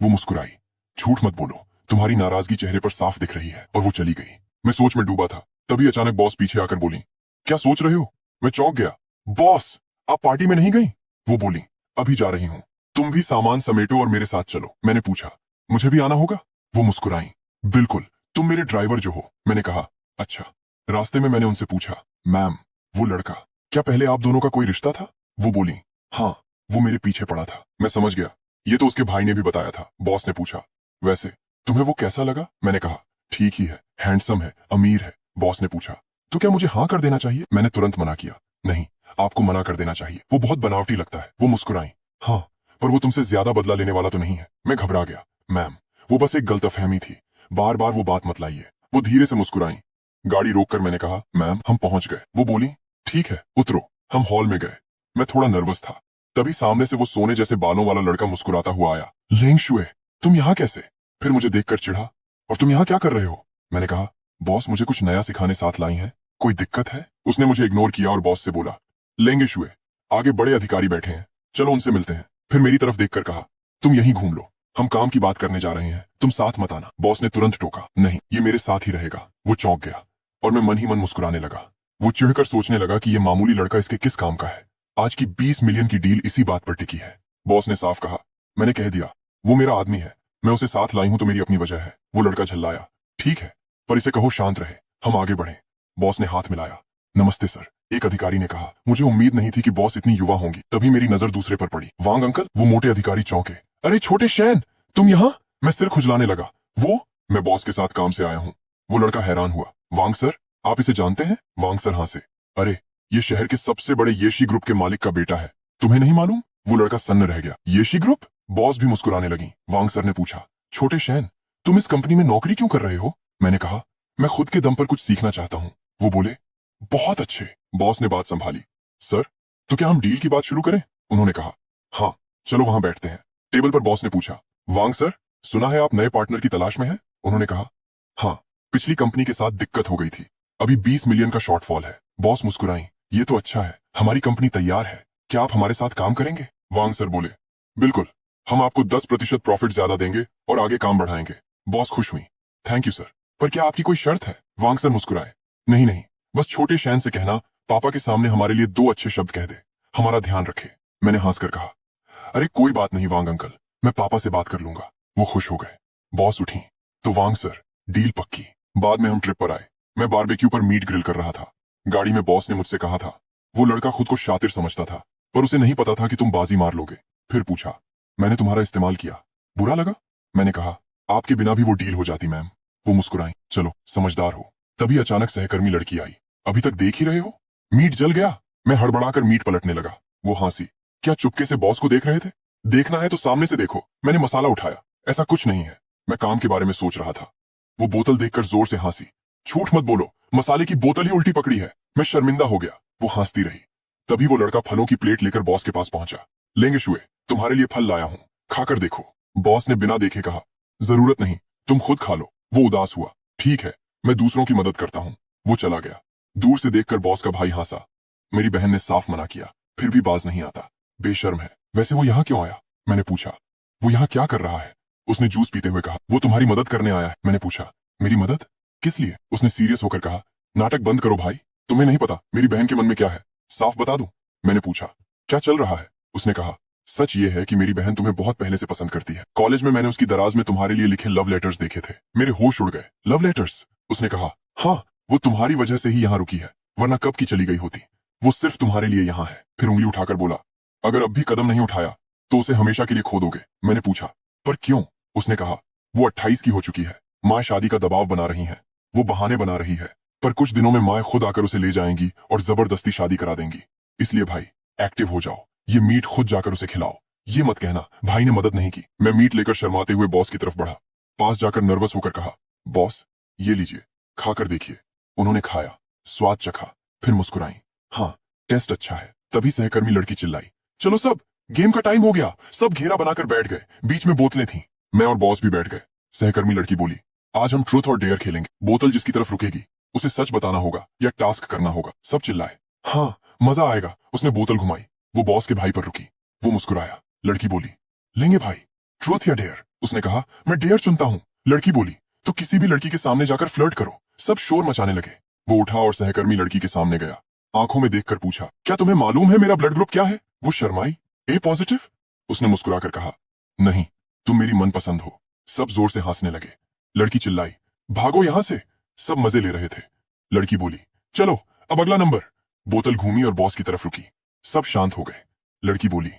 वो मुस्कुराई। झूठ मत बोलो, तुम्हारी नाराजगी चेहरे पर साफ दिख रही है। और वो चली गई। मैं सोच में डूबा था। तभी अचानक बॉस पीछे आकर बोली, क्या सोच रहे हो? मैं चौंक गया। बॉस, आप पार्टी में नहीं गई? वो बोली, अभी जा रही हूं। तुम भी सामान समेटो और मेरे साथ चलो। मैंने पूछा, मुझे भी आना होगा? वो मुस्कुराई। बिल्कुल, तुम मेरे ड्राइवर जो हो। मैंने कहा, अच्छा। रास्ते में मैंने उनसे पूछा, मैम, वो लड़का, क्या पहले आप दोनों का कोई रिश्ता था? वो बोली, हाँ, वो मेरे पीछे पड़ा था। मैं समझ गया, ये तो उसके भाई ने भी बताया था। बॉस ने पूछा, वैसे तुम्हें वो कैसा लगा? मैंने कहा, ठीक ही है, हैंडसम है, अमीर है। बॉस ने पूछा, तो क्या मुझे हाँ कर देना चाहिए? मैंने तुरंत मना किया, नहीं, आपको मना कर देना चाहिए, वो बहुत बनावटी लगता है। वो मुस्कुराई, हाँ, पर वो तुमसे ज्यादा बदला लेने वाला तो नहीं है। मैं घबरा गया, मैम, वो बस एक गलतफहमी थी, बार बार वो बात मत लाइए। वो धीरे से मुस्कुराई। गाड़ी रोककर मैंने कहा, मैम, हम पहुंच गए। वो बोली, ठीक है, उतरो। हम हॉल में गए। मैं थोड़ा नर्वस था। तभी सामने से वो सोने जैसे बालों वाला लड़का मुस्कुराता हुआ आया। लेंग शुए, तुम यहाँ कैसे? फिर मुझे देखकर चिढ़ा, और तुम यहाँ क्या कर रहे हो? मैंने कहा, बॉस मुझे कुछ नया सिखाने साथ लाई हैं। कोई दिक्कत है? उसने मुझे इग्नोर किया और बॉस से बोला, लेंगे शुए, आगे बड़े अधिकारी बैठे हैं, चलो उनसे मिलते हैं। फिर मेरी तरफ देखकर कहा, तुम यहीं घूम लो, हम काम की बात करने जा रहे हैं, तुम साथ मत आना। बॉस ने तुरंत टोका, नहीं, ये मेरे साथ ही रहेगा। वो चौंक गया और मैं मन ही मन मुस्कुराने लगा। वो चिढ़कर सोचने लगा कि ये मामूली लड़का इसके किस काम का है। आज की 20 मिलियन की डील इसी बात पर टिकी है। बॉस ने साफ कहा, मैंने कह दिया, वो मेरा आदमी है, मैं उसे साथ लाई हूं तो मेरी अपनी वजह है। वो लड़का झल्लाया, ठीक है, पर इसे कहो शांत रहे, हम आगे बढ़े। बॉस ने हाथ मिलाया। नमस्ते सर, एक अधिकारी ने कहा। मुझे उम्मीद नहीं थी कि बॉस इतनी युवा होंगी। तभी मेरी नजर दूसरे पर पड़ी। वांग अंकल। वो मोटे अधिकारी चौंके, अरे छोटे शैन, तुम यहाँ? मैं सिर खुजलाने लगा। वो, मैं बॉस के साथ काम से आया हूँ। वो लड़का हैरान हुआ, वांग सर, आप इसे जानते हैं? वांग सर हंसे, अरे, ये शहर के सबसे बड़े येशी ग्रुप के मालिक का बेटा है, तुम्हें नहीं मालूम? वो लड़का सन्न रह गया। येशी ग्रुप? बॉस भी मुस्कुराने लगी। वांग सर ने पूछा, छोटे शैन, तुम इस कंपनी में नौकरी क्यों कर रहे हो? मैंने कहा, मैं खुद के दम पर कुछ सीखना चाहता हूँ। वो बोले, बहुत अच्छे। बॉस ने बात संभाली, सर, तो क्या हम डील की बात शुरू करें? उन्होंने कहा, हाँ, चलो वहां बैठते हैं। टेबल पर बॉस ने पूछा, वांग सर, सुना है आप नए पार्टनर की तलाश में हैं? उन्होंने कहा, हाँ, पिछली कंपनी के साथ दिक्कत हो गई थी, अभी 20 मिलियन का शॉर्टफॉल है। बॉस मुस्कुराई, ये तो अच्छा है, हमारी कंपनी तैयार है, क्या आप हमारे साथ काम करेंगे? वांग सर बोले, बिल्कुल, हम आपको 10% प्रॉफिट ज्यादा देंगे और आगे काम बढ़ाएंगे। बॉस खुश हुई, थैंक यू सर, पर क्या आपकी कोई शर्त है? वांग सर मुस्कुराए, नहीं नहीं, बस छोटे शैन से कहना, पापा के सामने हमारे लिए 2 अच्छे शब्द कह दे, हमारा ध्यान रखे। मैंने हंसकर कहा, अरे कोई बात नहीं वांग अंकल, मैं पापा से बात कर लूंगा। वो खुश हो गए। बॉस उठी, तो वांग सर, डील पक्की। बाद में हम ट्रिप पर आए। मैं बारबेक्यू पर मीट ग्रिल कर रहा था। गाड़ी में बॉस ने मुझसे कहा था, वो लड़का खुद को शातिर समझता था, पर उसे नहीं पता था कि तुम बाजी मार लोगे। फिर पूछा, मैंने तुम्हारा इस्तेमाल किया, बुरा लगा? मैंने कहा, आपके बिना भी वो डील हो जाती मैम। वो मुस्कुराई, चलो समझदार हो। तभी अचानक सहकर्मी लड़की आई, अभी तक देख ही रहे हो? मीट जल गया। मैं हड़बड़ाकर मीट पलटने लगा। वो हंसी, क्या चुपके से बॉस को देख रहे थे? देखना है तो सामने से देखो। मैंने मसाला उठाया, ऐसा कुछ नहीं है, मैं काम के बारे में सोच रहा था। वो बोतल देखकर जोर से हंसी, झूठ मत बोलो, मसाले की बोतल ही उल्टी पकड़ी है। मैं शर्मिंदा हो गया। वो हंसती रही। तभी वो लड़का फलों की प्लेट लेकर बॉस के पास पहुंचा। लेंगे शुए, तुम्हारे लिए फल लाया हूं, खाकर देखो। बॉस ने बिना देखे कहा, जरूरत नहीं, तुम खुद खा लो। वो उदास हुआ, ठीक है, मैं दूसरों की मदद करता हूं। वो चला गया। दूर से देखकर बॉस का भाई हंसा। मेरी बहन ने साफ मना किया, फिर भी बाज नहीं आता, बेशर्म है। वैसे वो यहाँ क्यों आया? मैंने पूछा, वो यहाँ क्या कर रहा है? उसने जूस पीते हुए कहा, वो तुम्हारी मदद करने आया है। मैंने पूछा, मेरी मदद? किस लिए? उसने सीरियस होकर कहा, नाटक बंद करो भाई, तुम्हें नहीं पता मेरी बहन के मन में क्या है, साफ बता दूं? मैंने पूछा, क्या चल रहा है? उसने कहा, सच ये है कि मेरी बहन तुम्हें बहुत पहले से पसंद करती है। कॉलेज में मैंने उसकी दराज में तुम्हारे लिए लिखे लव लेटर्स देखे थे, मेरे होश उड़ गए। Love letters? उसने कहा। हाँ, वो तुम्हारी वजह से ही यहाँ रुकी है, वरना कब की चली गई होती। वो सिर्फ तुम्हारे लिए यहाँ है। फिर उंगली उठाकर बोला, अगर अब भी कदम नहीं उठाया तो उसे हमेशा के लिए खो दोगे। मैंने पूछा, पर क्यों? उसने कहा, वो 28 की हो चुकी है, माँ शादी का दबाव बना रही है, वो बहाने बना रही है, पर कुछ दिनों में माँ खुद आकर उसे ले जाएंगी और जबरदस्ती शादी करा देंगी। इसलिए भाई एक्टिव हो जाओ, ये मीट खुद जाकर उसे खिलाओ। ये मत कहना भाई ने मदद नहीं की। मैं मीट लेकर शर्माते हुए बॉस की तरफ बढ़ा। पास जाकर नर्वस होकर कहा, बॉस ये लीजिए, खाकर देखिए। उन्होंने खाया, स्वाद चखा, फिर मुस्कुराई। हाँ, टेस्ट अच्छा है। तभी सहकर्मी लड़की चिल्लाई, चलो सब, गेम का टाइम हो गया। सब घेरा बनाकर बैठ गए, बीच में बोतलें थीं। मैं और बॉस भी बैठ गए। सहकर्मी लड़की बोली, आज हम ट्रूथ और डेयर खेलेंगे। बोतल जिसकी तरफ रुकेगी उसे सच बताना होगा या टास्क करना होगा। सब चिल्लाए, हाँ मजा आएगा। उसने बोतल घुमाई, वो बॉस के भाई पर रुकी। वो मुस्कुराया। लड़की बोली, लेंगे भाई, ट्रूथ या डेयर? उसने कहा, मैं डेयर चुनता हूं। लड़की बोली, तो किसी भी लड़की के सामने जाकर फ्लर्ट करो। सब शोर मचाने लगे। वो उठा और सहकर्मी लड़की के सामने गया। आंखों में देखकर पूछा, क्या तुम्हें मालूम है मेरा ब्लड ग्रुप क्या है? वो शर्माई। ए पॉजिटिव? उसने मुस्कुराकर कहा, नहीं, तुम मेरी मनपसंद हो। सब जोर से हंसने लगे। लड़की चिल्लाई, भागो यहां से। सब मजे ले रहे थे। लड़की बोली, चलो अब अगला नंबर। बोतल घूमी और बॉस की तरफ रुकी। सब शांत हो गए। लड़की बोली,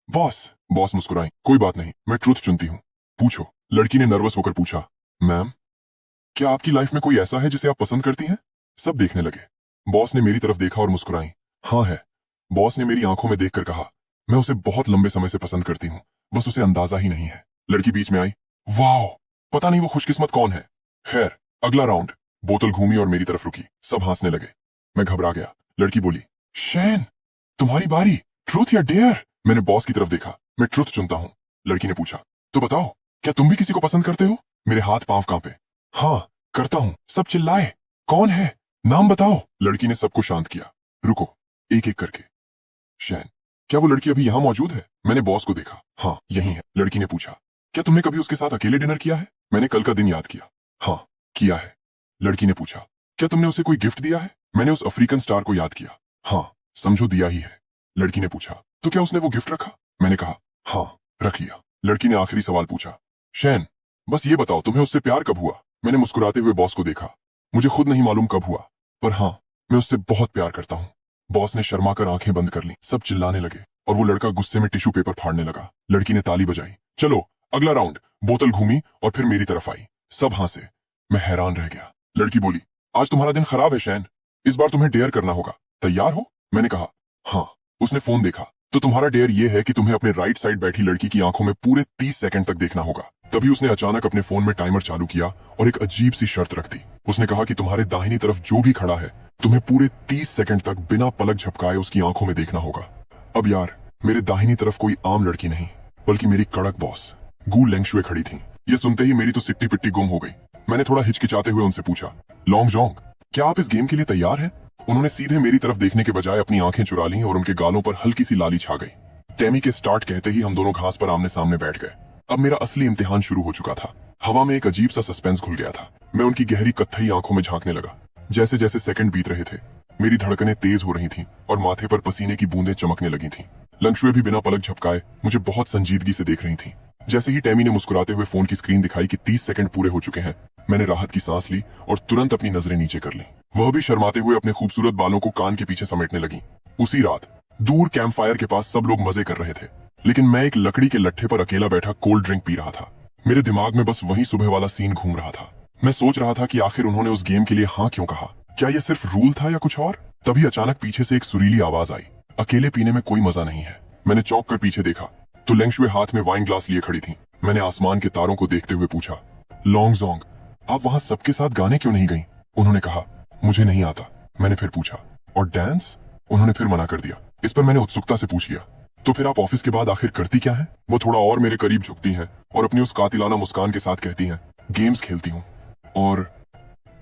बॉस। बॉस मुस्कुराई, कोई बात नहीं, मैं ट्रूथ चुनती हूँ। पूछो। लड़की ने नर्वस होकर पूछा, मैम क्या आपकी लाइफ में कोई ऐसा है जिसे आप पसंद करती हैं? सब देखने लगे। बॉस ने मेरी तरफ देखा और मुस्कुराई, हाँ है। बॉस ने मेरी आंखों में देखकर कहा, मैं उसे बहुत लंबे समय से पसंद करती हूँ, बस उसे अंदाजा ही नहीं है। लड़की बीच में आई, वाह, पता नहीं वो खुशकिस्मत कौन है। खैर, अगला राउंड। बोतल घूमी और मेरी तरफ रुकी। सब हंसने लगे। मैं घबरा गया। लड़की बोली, शैन तुम्हारी बारी, ट्रूथ या डेयर? मैंने बॉस की तरफ देखा। मैं ट्रूथ चुनता हूँ। लड़की ने पूछा, तो बताओ, क्या तुम भी किसी को पसंद करते हो? मेरे हाथ पांव कांपे। हाँ करता हूँ। सब चिल्लाए, कौन है, नाम बताओ। लड़की ने सबको शांत किया। रुको, एक एक करके। शैन, क्या वो लड़की अभी यहाँ मौजूद है? मैंने बॉस को देखा। हाँ यही है। लड़की ने पूछा, क्या तुमने कभी उसके साथ अकेले डिनर किया है? मैंने कल का दिन याद किया। हाँ किया है। लड़की ने पूछा, क्या तुमने उसे कोई गिफ्ट दिया है? मैंने उस अफ्रीकन स्टार को याद किया। हाँ समझो दिया ही है। लड़की ने पूछा, तो क्या उसने वो गिफ्ट रखा? मैंने कहा, हाँ रख लिया। लड़की ने आखिरी सवाल पूछा, शैन बस ये बताओ तुम्हें उससे प्यार कब हुआ? मैंने मुस्कुराते हुए बॉस को देखा। मुझे खुद नहीं मालूम कब हुआ, पर हाँ मैं उससे बहुत प्यार करता हूँ। बॉस ने शर्माकर आंखें बंद कर ली। सब चिल्लाने लगे और वो लड़का गुस्से में टिश्यू पेपर फाड़ने लगा। लड़की ने ताली बजाई। चलो अगला राउंड। बोतल घूमी और फिर मेरी तरफ आई। सब हंसे। मैं हैरान रह गया। लड़की बोली, आज तुम्हारा दिन खराब है शैन, इस बार तुम्हें डेयर करना होगा। तैयार हो? मैंने कहा, हाँ। उसने फोन देखा, तो तुम्हारा डेयर ये है कि तुम्हें अपने राइट साइड बैठी लड़की की आंखों में पूरे 30 सेकंड तक देखना होगा। तभी उसने अचानक अपने फोन में टाइमर चालू किया और एक अजीब सी शर्त रख दी। उसने कहा कि तुम्हारे दाहिनी तरफ जो भी खड़ा है तुम्हें पूरे 30 सेकंड तक बिना पलक झपकाए उसकी आंखों में देखना होगा। अब यार, मेरे दाहिनी तरफ कोई आम लड़की नहीं, बल्कि मेरी कड़क बॉस गू लेंगशुए खड़ी थी। ये सुनते ही मेरी तो सिट्टी पिट्टी गुम हो गई। मैंने थोड़ा हिचकिचाते हुए उनसे पूछा, लॉन्ग जोंग, क्या आप इस गेम के लिए तैयार हैं? उन्होंने सीधे मेरी तरफ देखने के बजाय अपनी आंखें चुरा लीं और उनके गालों पर हल्की सी लाली छा गई। टेमी के स्टार्ट कहते ही हम दोनों घास पर आमने सामने बैठ गए। अब मेरा असली इम्तिहान शुरू हो चुका था। हवा में एक अजीब सा सस्पेंस घुल गया था। मैं उनकी गहरी कत्थई आंखों में झांकने लगा। जैसे जैसे सेकंड बीत रहे थे, मेरी धड़कनें तेज हो रही थीं और माथे पर पसीने की बूंदें चमकने लगी थीं। लंगशुए भी बिना पलक झपकाए मुझे बहुत संजीदगी से देख रही थीं। जैसे ही टेमी ने मुस्कुराते हुए फोन की स्क्रीन दिखाई कि 30 सेकंड पूरे हो चुके हैं, मैंने राहत की सांस ली और तुरंत अपनी नजरें नीचे कर ली। वह भी शर्माते हुए अपने खूबसूरत बालों को कान के पीछे समेटने लगी। उसी रात दूर कैंप फायर के पास सब लोग मजे कर रहे थे, लेकिन मैं एक लकड़ी के लट्ठे पर अकेला बैठा कोल्ड ड्रिंक पी रहा था। मेरे दिमाग में बस वही सुबह वाला सीन घूम रहा था। मैं सोच रहा था कि आखिर उन्होंने उस गेम के लिए हाँ क्यों कहा। क्या यह सिर्फ रूल था या कुछ और? तभी अचानक पीछे से एक सुरीली आवाज आई, अकेले पीने में कोई मजा नहीं है। मैंने चौंक कर पीछे देखा तो लेंगशुए हाथ में वाइन ग्लास लिए खड़ी थी। मैंने आसमान के तारों को देखते हुए पूछा, लॉन्ग जोंग, आप वहां सबके साथ गाने क्यों नहीं गई? उन्होंने कहा, मुझे नहीं आता। मैंने फिर पूछा, और डांस? उन्होंने फिर मना कर दिया। इस पर मैंने उत्सुकता से पूछ लिया, तो फिर आप ऑफिस के बाद आखिर करती क्या हैं? वो थोड़ा और मेरे करीब झुकती हैं और अपनी उस कातिलाना मुस्कान के साथ कहती हैं, गेम्स खेलती हूँ और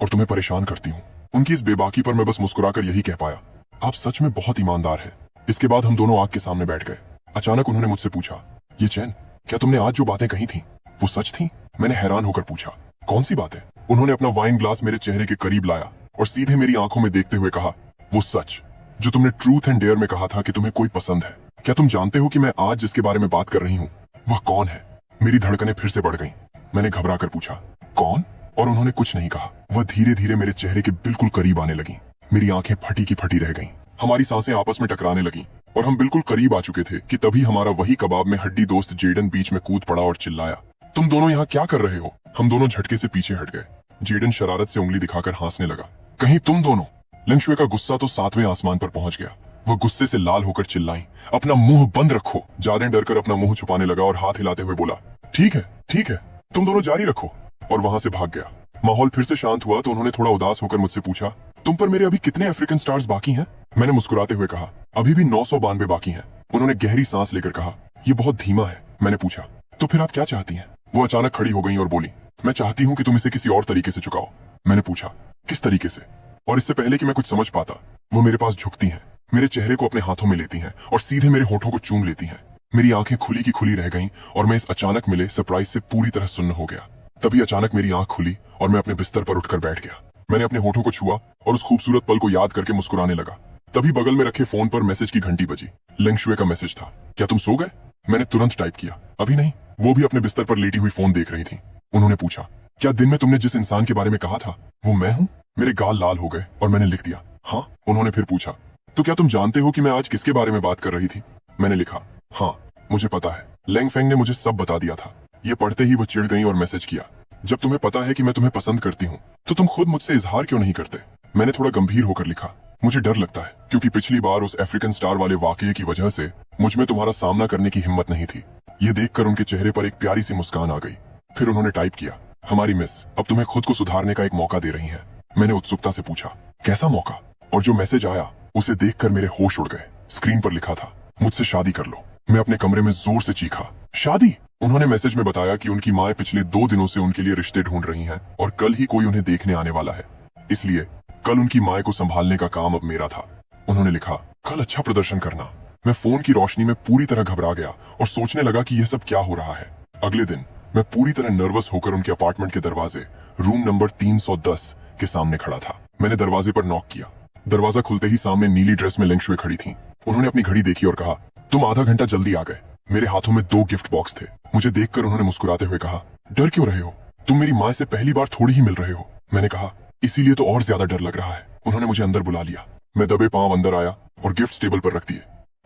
तुम्हें परेशान करती हूँ। उनकी इस बेबाकी पर मैं बस मुस्कुराकर यही कह पाया, आप सच में बहुत ईमानदार हैं। इसके बाद हम दोनों आग के सामने बैठ गए। अचानक उन्होंने मुझसे पूछा, ये चैन, क्या तुमने आज जो बातें कही थी वो सच थी? मैंने हैरान होकर पूछा, कौन सी बातें? उन्होंने अपना वाइन ग्लास मेरे चेहरे के करीब लाया और सीधे मेरी आंखों में देखते हुए कहा, वो सच जो तुमने ट्रूथ एंड डेयर में कहा था कि तुम्हें कोई पसंद है। क्या तुम जानते हो कि मैं आज जिसके बारे में बात कर रही हूँ वह कौन है? मेरी धड़कनें फिर से बढ़ गईं। मैंने घबरा कर पूछा, कौन? और उन्होंने कुछ नहीं कहा। वह धीरे धीरे मेरे चेहरे के बिल्कुल करीब आने लगी। मेरी आंखें फटी की फटी रह गईं। हमारी सांसें आपस में टकराने लगीं और हम बिल्कुल करीब आ चुके थे कि तभी हमारा वही कबाब में हड्डी दोस्त जेडन बीच में कूद पड़ा और चिल्लाया, तुम दोनों यहाँ क्या कर रहे हो? हम दोनों झटके से पीछे हट गए। जेडन शरारत से उंगली दिखाकर हंसने लगा, कहीं तुम दोनों? लेंगशुए का गुस्सा तो 7वें आसमान पर पहुंच गया। वह गुस्से से लाल होकर चिल्लाई, अपना मुंह बंद रखो। जादेन डरकर अपना मुंह छुपाने लगा और हाथ हिलाते हुए बोला, ठीक है, तुम दोनों जारी रखो, और वहां से भाग गया। माहौल फिर से शांत हुआ तो उन्होंने थोड़ा उदास होकर मुझसे पूछा, तुम पर मेरे अभी कितने अफ्रीकन स्टार्स बाकी हैं? मैंने मुस्कुराते हुए कहा, अभी भी 992 बाकी हैं। उन्होंने गहरी सांस लेकर कहा, ये बहुत धीमा है। मैंने पूछा, तो फिर आप क्या चाहती हैं? वो अचानक खड़ी हो गई और बोली, मैं चाहती हूँ कि तुम इसे किसी और तरीके से चुकाओ। मैंने पूछा, किस तरीके से? और इससे पहले कि मैं कुछ समझ पाता, वो मेरे पास झुकती हैं, मेरे चेहरे को अपने हाथों में लेती हैं और सीधे मेरे होठों को चूम लेती हैं। मेरी आंखें खुली की खुली रह गईं और मैं इस अचानक मिले सरप्राइज से पूरी तरह सुन्न हो गया। तभी अचानक मेरी आंख खुली और मैं अपने बिस्तर पर उठकर बैठ गया। मैंने अपने होठों को छुआ और उस खूबसूरत पल को याद करके मुस्कुराने लगा। तभी बगल में रखे फोन पर मैसेज की घंटी बजी। लेंगशुए का मैसेज था, क्या तुम सो गए? मैंने तुरंत टाइप किया, अभी नहीं। वो भी अपने बिस्तर पर लेटी हुई फोन देख रही थी। उन्होंने पूछा, क्या दिन में तुमने जिस इंसान के बारे में कहा था वो मैं हूँ? मेरे गाल लाल हो गए और मैंने लिख दिया, हाँ। उन्होंने फिर पूछा, तो क्या तुम जानते हो कि मैं आज किसके बारे में बात कर रही थी? मैंने लिखा, हाँ मुझे पता है, लेंगफेंग ने मुझे सब बता दिया था। ये पढ़ते ही वो चिढ़ गई और मैसेज किया, जब तुम्हें पता है कि मैं तुम्हें पसंद करती हूँ तो तुम खुद मुझसे इजहार क्यों नहीं करते? मैंने थोड़ा गंभीर होकर लिखा, मुझे डर लगता है क्योंकि पिछली बार उस अफ्रीकन स्टार वाले वाकये की वजह से मुझ में तुम्हारा सामना करने की हिम्मत नहीं थी। ये देखकर उनके चेहरे पर एक प्यारी सी मुस्कान आ गई। फिर उन्होंने टाइप किया, हमारी मिस अब तुम्हें खुद को सुधारने का एक मौका दे रही हैं। मैंने उत्सुकता से पूछा, कैसा मौका? और जो मैसेज आया उसे देखकर मेरे होश उड़ गए। स्क्रीन पर लिखा था, मुझसे शादी कर लो। मैं अपने कमरे में जोर से चीखा, शादी? उन्होंने मैसेज में बताया कि उनकी माँ पिछले 2 दिनों से उनके लिए रिश्ते ढूंढ रही हैं और कल ही कोई उन्हें देखने आने वाला है, इसलिए कल उनकी माँ को संभालने का काम अब मेरा था। उन्होंने लिखा, कल अच्छा प्रदर्शन करना। मैं फोन की रोशनी में पूरी तरह घबरा गया और सोचने लगा कि यह सब क्या हो रहा है। अगले दिन मैं पूरी तरह नर्वस होकर उनके अपार्टमेंट के दरवाजे रूम नंबर 310 के सामने खड़ा था। मैंने दरवाजे पर नॉक किया। दरवाजा खुलते ही सामने नीली ड्रेस में लेंगशुए खड़ी थी। उन्होंने अपनी घड़ी देखी और कहा, तुम आधा घंटा जल्दी आ गए। मेरे हाथों में 2 गिफ्ट बॉक्स थे। मुझे देखकर उन्होंने मुस्कुराते हुए कहा, डर क्यों रहे हो? तुम मेरी माँ से पहली बार थोड़ी ही मिल रहे हो। मैंने कहा, इसीलिए तो और ज्यादा डर लग रहा है। उन्होंने मुझे अंदर बुला लिया। मैं दबे पांव अंदर आया और गिफ्ट टेबल पर रख दिए।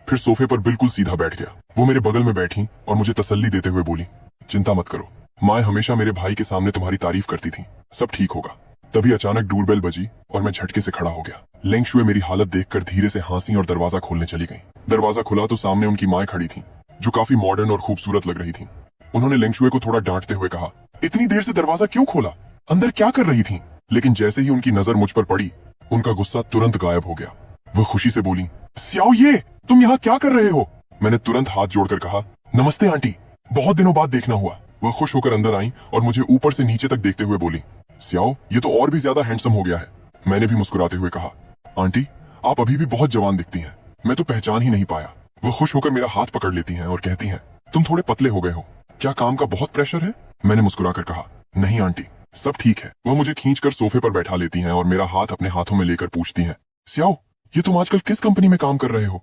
फिर सोफे पर बिल्कुल सीधा बैठ गया। वो मेरे बगल में बैठी और मुझे तसल्ली देते हुए बोली, चिंता मत करो, माँ हमेशा मेरे भाई के सामने तुम्हारी तारीफ करती थी, सब ठीक होगा। तभी अचानक डोरबेल बजी और मैं झटके से खड़ा हो गया। लेंगशुए मेरी हालत देखकर धीरे से हंसी और दरवाजा खोलने चली गई। दरवाजा खुला तो सामने उनकी माँ खड़ी थी, जो काफी मॉडर्न और खूबसूरत लग रही थी। उन्होंने लेंगशुए को थोड़ा डांटते हुए कहा, इतनी देर से दरवाजा क्यों खोला? अंदर क्या कर रही थी? लेकिन जैसे ही उनकी नजर मुझ पर पड़ी, उनका गुस्सा तुरंत गायब हो गया। वह खुशी से बोली, स्याओ ये तुम यहाँ क्या कर रहे हो? मैंने तुरंत हाथ जोड़कर कहा, नमस्ते आंटी, बहुत दिनों बाद देखना हुआ। वह खुश होकर अंदर आई और मुझे ऊपर से नीचे तक देखते हुए बोली, स्याओ ये तो और भी ज्यादा हैंडसम हो गया है। मैंने भी मुस्कुराते हुए कहा, आंटी आप अभी भी बहुत जवान दिखती हैं, मैं तो पहचान ही नहीं पाया। वह खुश होकर मेरा हाथ पकड़ लेती हैं और कहती हैं, तुम थोड़े पतले हो गए हो, क्या काम का बहुत प्रेशर है? मैंने मुस्कुराकर कहा, नहीं आंटी सब ठीक है। वह मुझे खींचकर सोफे पर बैठा लेती हैं और मेरा हाथ अपने हाथों में लेकर पूछती हैं, स्याओ ये तुम आजकल किस कंपनी में काम कर रहे हो?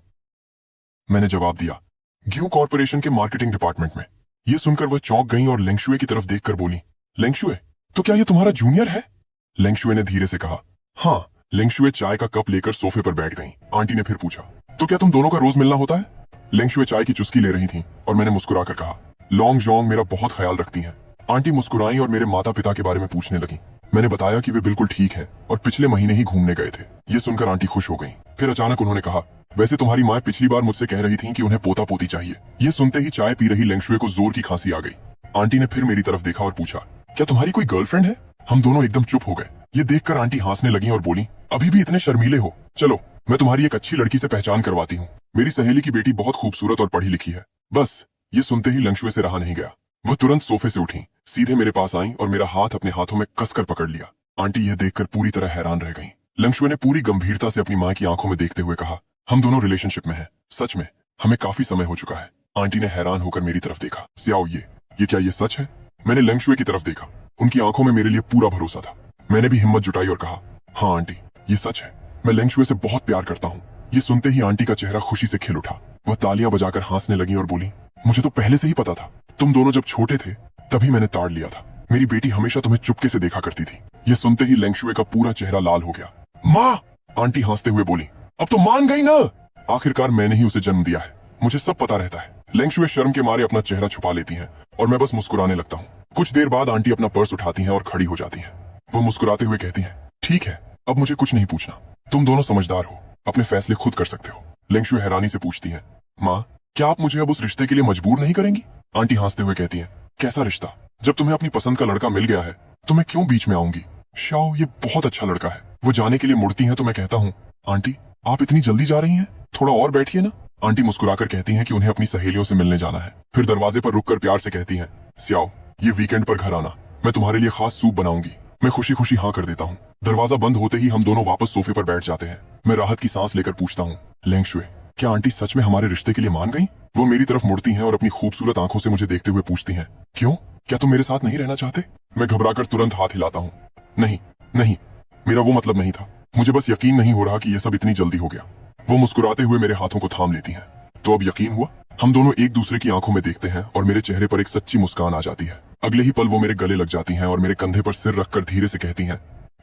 मैंने जवाब दिया, ग्यू कॉर्पोरेशन के मार्केटिंग डिपार्टमेंट में। ये सुनकर वह चौंक गई और लेंगशुए की तरफ देखकर बोली, लेंगशुए तो क्या ये तुम्हारा जूनियर है? लेंगशुए ने धीरे से कहा, हाँ। लेंगशुए चाय का कप लेकर सोफे पर बैठ गईं। आंटी ने फिर पूछा, तो क्या तुम दोनों का रोज मिलना होता है? लेंगशुए चाय की चुस्की ले रही थीं और मैंने मुस्कुराकर कहा, लॉन्ग जॉन्ग मेरा बहुत ख्याल रखती हैं। आंटी मुस्कुराई और मेरे माता पिता के बारे में पूछने लगी। मैंने बताया कि वे बिल्कुल ठीक हैं और पिछले महीने ही घूमने गए थे। ये सुनकर आंटी खुश हो गईं। फिर अचानक उन्होंने कहा, वैसे तुम्हारी माँ पिछली बार मुझसे कह रही थी कि उन्हें पोता पोती चाहिए। ये सुनते ही चाय पी रही लेंगशुए को जोर की खांसी आ गई। आंटी ने फिर मेरी तरफ देखा और पूछा, क्या तुम्हारी कोई गर्लफ्रेंड है? हम दोनों एकदम चुप हो गए। ये देखकर आंटी हंसने लगी और बोली, अभी भी इतने शर्मीले हो? चलो मैं तुम्हारी एक अच्छी लड़की से पहचान करवाती हूँ। मेरी सहेली की बेटी बहुत खूबसूरत और पढ़ी लिखी है। बस ये सुनते ही लेंगशुए से रहा नहीं गया। वह तुरंत सोफे से उठी, सीधे मेरे पास आई और मेरा हाथ अपने हाथों में कसकर पकड़ लिया। आंटी यह देखकर पूरी तरह हैरान रह गईं। लेंगशुए ने पूरी गंभीरता से अपनी माँ की आंखों में देखते हुए कहा, हम दोनों रिलेशनशिप में हैं। सच में हमें काफी समय हो चुका है। आंटी ने हैरान होकर मेरी तरफ देखा। स्याओ ये क्या ये सच है? मैंने लेंगशुए की तरफ देखा। उनकी आंखों में मेरे लिए पूरा भरोसा था। मैंने भी हिम्मत जुटाई और कहा, हाँ आंटी ये सच है। मैं लेंगशुए से बहुत प्यार करता हूँ। ये सुनते ही आंटी का चेहरा खुशी से खिल उठा। वह तालियां बजाकर हंसने लगी और बोली, मुझे तो पहले से ही पता था, तुम दोनों जब छोटे थे तभी मैंने ताड़ लिया था। मेरी बेटी हमेशा तुम्हें चुपके से देखा करती थी। ये सुनते ही लेंगशुए का पूरा चेहरा लाल हो गया। माँ, आंटी हंसते हुए बोली, अब तो मान गई ना। आखिरकार मैंने ही उसे जन्म दिया है, मुझे सब पता रहता है। लेंगशुए शर्म के मारे अपना चेहरा छुपा लेती हैं और मैं बस मुस्कुराने लगता हूँ। कुछ देर बाद आंटी अपना पर्स उठाती हैं और खड़ी हो जाती हैं। वो मुस्कुराते हुए कहती हैं, ठीक है, अब मुझे कुछ नहीं पूछना, तुम दोनों समझदार हो, अपने फैसले खुद कर सकते हो। लेंगशुए हैरानी से पूछती हैं, माँ, क्या आप मुझे अब उस रिश्ते के लिए मजबूर नहीं करेंगी? आंटी हंसते हुए कहती हैं, कैसा रिश्ता? जब तुम्हें अपनी पसंद का लड़का मिल गया है तो मैं क्यों बीच में आऊंगी? शाओ, ये बहुत अच्छा लड़का है। वो जाने के लिए मुड़ती हैं तो मैं कहता हूँ, आंटी आप इतनी जल्दी जा रही हैं, थोड़ा और बैठिए ना। आंटी मुस्कुराकर कहती हैं कि उन्हें अपनी सहेलियों से मिलने जाना है। फिर दरवाजे पर रुककर प्यार से कहती हैं, सियाओ, ये वीकेंड पर घर आना, मैं तुम्हारे लिए खास सूप बनाऊंगी। मैं खुशी खुशी हाँ कर देता हूँ। दरवाजा बंद होते ही हम दोनों वापस सोफे पर बैठ जाते हैं। मैं राहत की सांस लेकर पूछता हूँ, लेंगशुए, क्या आंटी सच में हमारे रिश्ते के लिए मान गई? वो मेरी तरफ मुड़ती हैं और अपनी खूबसूरत आंखों से मुझे देखते हुए पूछती हैं, क्यों, क्या तुम मेरे साथ नहीं रहना चाहते? मैं घबराकर तुरंत हाथ हिलाता हूँ, नहीं नहीं, मेरा वो मतलब नहीं था, मुझे बस यकीन नहीं हो रहा कि ये सब इतनी जल्दी हो गया। वो मुस्कुराते हुए मेरे हाथों को थाम लेती हैं। तो अब यकीन हुआ? हम दोनों एक दूसरे की आंखों में देखते हैं और मेरे चेहरे पर एक सच्ची मुस्कान आ जाती है। अगले ही पल वो मेरे गले लग जाती हैं और मेरे कंधे पर सिर रखकर धीरे से कहती हैं,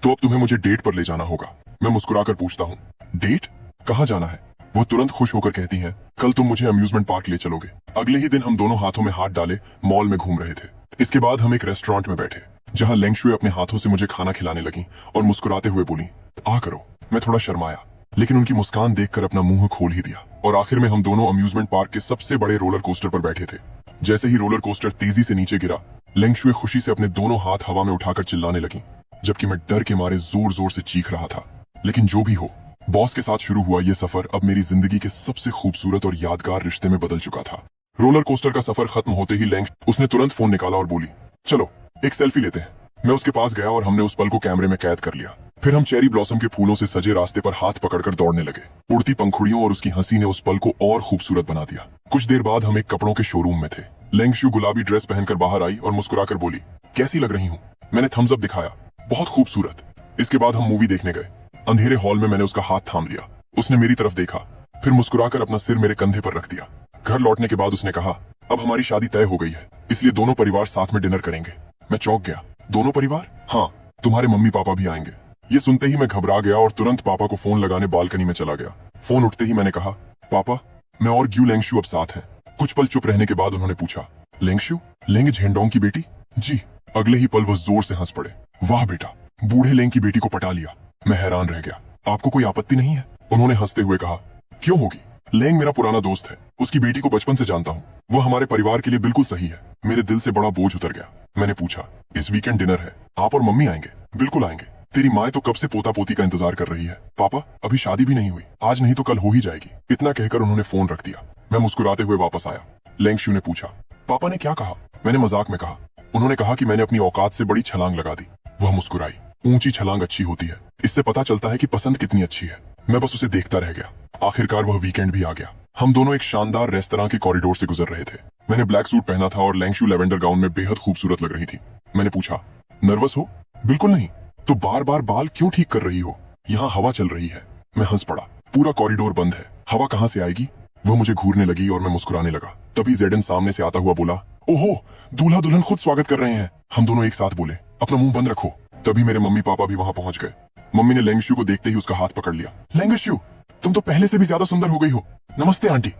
तो अब तुम्हें मुझे डेट पर ले जाना होगा। मैं मुस्कुराकर पूछता हूँ, डेट? कहाँ जाना है? वो तुरंत खुश होकर कहती हैं, कल तुम मुझे अम्यूजमेंट पार्क ले चलोगे। अगले ही दिन हम दोनों हाथों में हाथ डाले मॉल में घूम रहे थे। इसके बाद हम एक रेस्टोरेंट में बैठे जहाँ लेंगशुए अपने हाथों से मुझे खाना खिलाने लगी और मुस्कुराते हुए बोली, आ करो। मैं थोड़ा शर्माया, लेकिन उनकी मुस्कान देखकर अपना मुंह खोल ही दिया और आखिर में हम दोनों अम्यूजमेंट पार्क के सबसे बड़े रोलर कोस्टर पर बैठे थे। जैसे ही रोलर कोस्टर तेजी से नीचे गिरा, लेंगशुए खुशी से अपने दोनों हाथ हवा में उठाकर चिल्लाने लगी, जबकि मैं डर के मारे जोर जोर से चीख रहा था। लेकिन जो भी हो, बॉस के साथ शुरू हुआ ये सफर अब मेरी जिंदगी के सबसे खूबसूरत और यादगार रिश्ते में बदल चुका था। रोलर कोस्टर का सफर खत्म होते ही उसने तुरंत फोन निकाला और बोली, चलो एक सेल्फी लेते हैं। मैं उसके पास गया और हमने उस पल को कैमरे में कैद कर लिया। फिर हम चेरी ब्लॉसम के फूलों से सजे रास्ते पर हाथ पकड़कर दौड़ने लगे। उड़ती पंखुड़ियों और उसकी हंसी ने उस पल को और खूबसूरत बना दिया। कुछ देर बाद हम एक कपड़ों के शोरूम में थे। लेंगशु गुलाबी ड्रेस पहनकर बाहर आई और मुस्कुराकर बोली, कैसी लग रही हूँ? मैंने थम्स अप दिखाया, बहुत खूबसूरत। इसके बाद हम मूवी देखने गए। अंधेरे हॉल में मैंने उसका हाथ थाम लिया। उसने मेरी तरफ देखा, फिर मुस्कुराकर अपना सिर मेरे कंधे पर रख दिया। घर लौटने के बाद उसने कहा, अब हमारी शादी तय हो गई है, इसलिए दोनों परिवार साथ में डिनर करेंगे। मैं चौंक गया, दोनों परिवार? हाँ, तुम्हारे मम्मी पापा भी आएंगे। ये सुनते ही मैं घबरा गया और तुरंत पापा को फोन लगाने बालकनी में चला गया। फोन उठते ही मैंने कहा, पापा, मैं और ग्यू लेंगशु अब साथ हैं। कुछ पल चुप रहने के बाद उन्होंने पूछा, लेंगशु, लेंग झेंडोंग की बेटी? जी। अगले ही पल वो जोर से हंस पड़े, वाह बेटा, बूढ़े लेंग की बेटी को पटा लिया। मैं हैरान रह गया, आपको कोई आपत्ति नहीं है? उन्होंने हंसते हुए कहा, क्यों होगी, लेंग मेरा पुराना दोस्त है, उसकी बेटी को बचपन से जानता हूँ, वो हमारे परिवार के लिए बिल्कुल सही है। मेरे दिल से बड़ा बोझ उतर गया। मैंने पूछा, इस वीकेंड डिनर है, आप और मम्मी आएंगे? बिल्कुल आएंगे, तेरी माँ तो कब से पोता पोती का इंतजार कर रही है। पापा, अभी शादी भी नहीं हुई, आज नहीं तो कल हो ही जाएगी। इतना कहकर उन्होंने फोन रख दिया। मैं मुस्कुराते हुए वापस आया। लेंगशु ने पूछा, पापा ने क्या कहा? मैंने मजाक में कहा, उन्होंने कहा कि मैंने अपनी औकात से बड़ी छलांग लगा दी। वह मुस्कुराई, ऊंची छलांग अच्छी होती है, इससे पता चलता है कि पसंद कितनी अच्छी है। मैं बस उसे देखता रह गया। आखिरकार वह वीकेंड भी आ गया। हम दोनों एक शानदार रेस्तरां के कॉरिडोर से गुजर रहे थे। मैंने ब्लैक सूट पहना था और लेंगशु लेवेंडर गाउन में बेहद खूबसूरत लग रही थी। मैंने पूछा, नर्वस हो? बिल्कुल नहीं। तो बार बार बाल क्यों ठीक कर रही हो? यहाँ हवा चल रही है। मैं हंस पड़ा, पूरा कॉरिडोर बंद है, हवा कहाँ से आएगी? वह मुझे घूरने लगी और मैं मुस्कुराने लगा। तभी जेडन सामने से आता हुआ बोला, ओहो, दूल्हा दुल्हन खुद स्वागत कर रहे हैं। हम दोनों एक साथ बोले, अपना मुंह बंद रखो। तभी मेरे मम्मी पापा भी वहां पहुंच गए। मम्मी ने लेंगशु को देखते ही उसका हाथ पकड़ लिया। लेंगशु, तुम तो पहले से भी ज्यादा सुंदर हो गई हो। नमस्ते आंटी।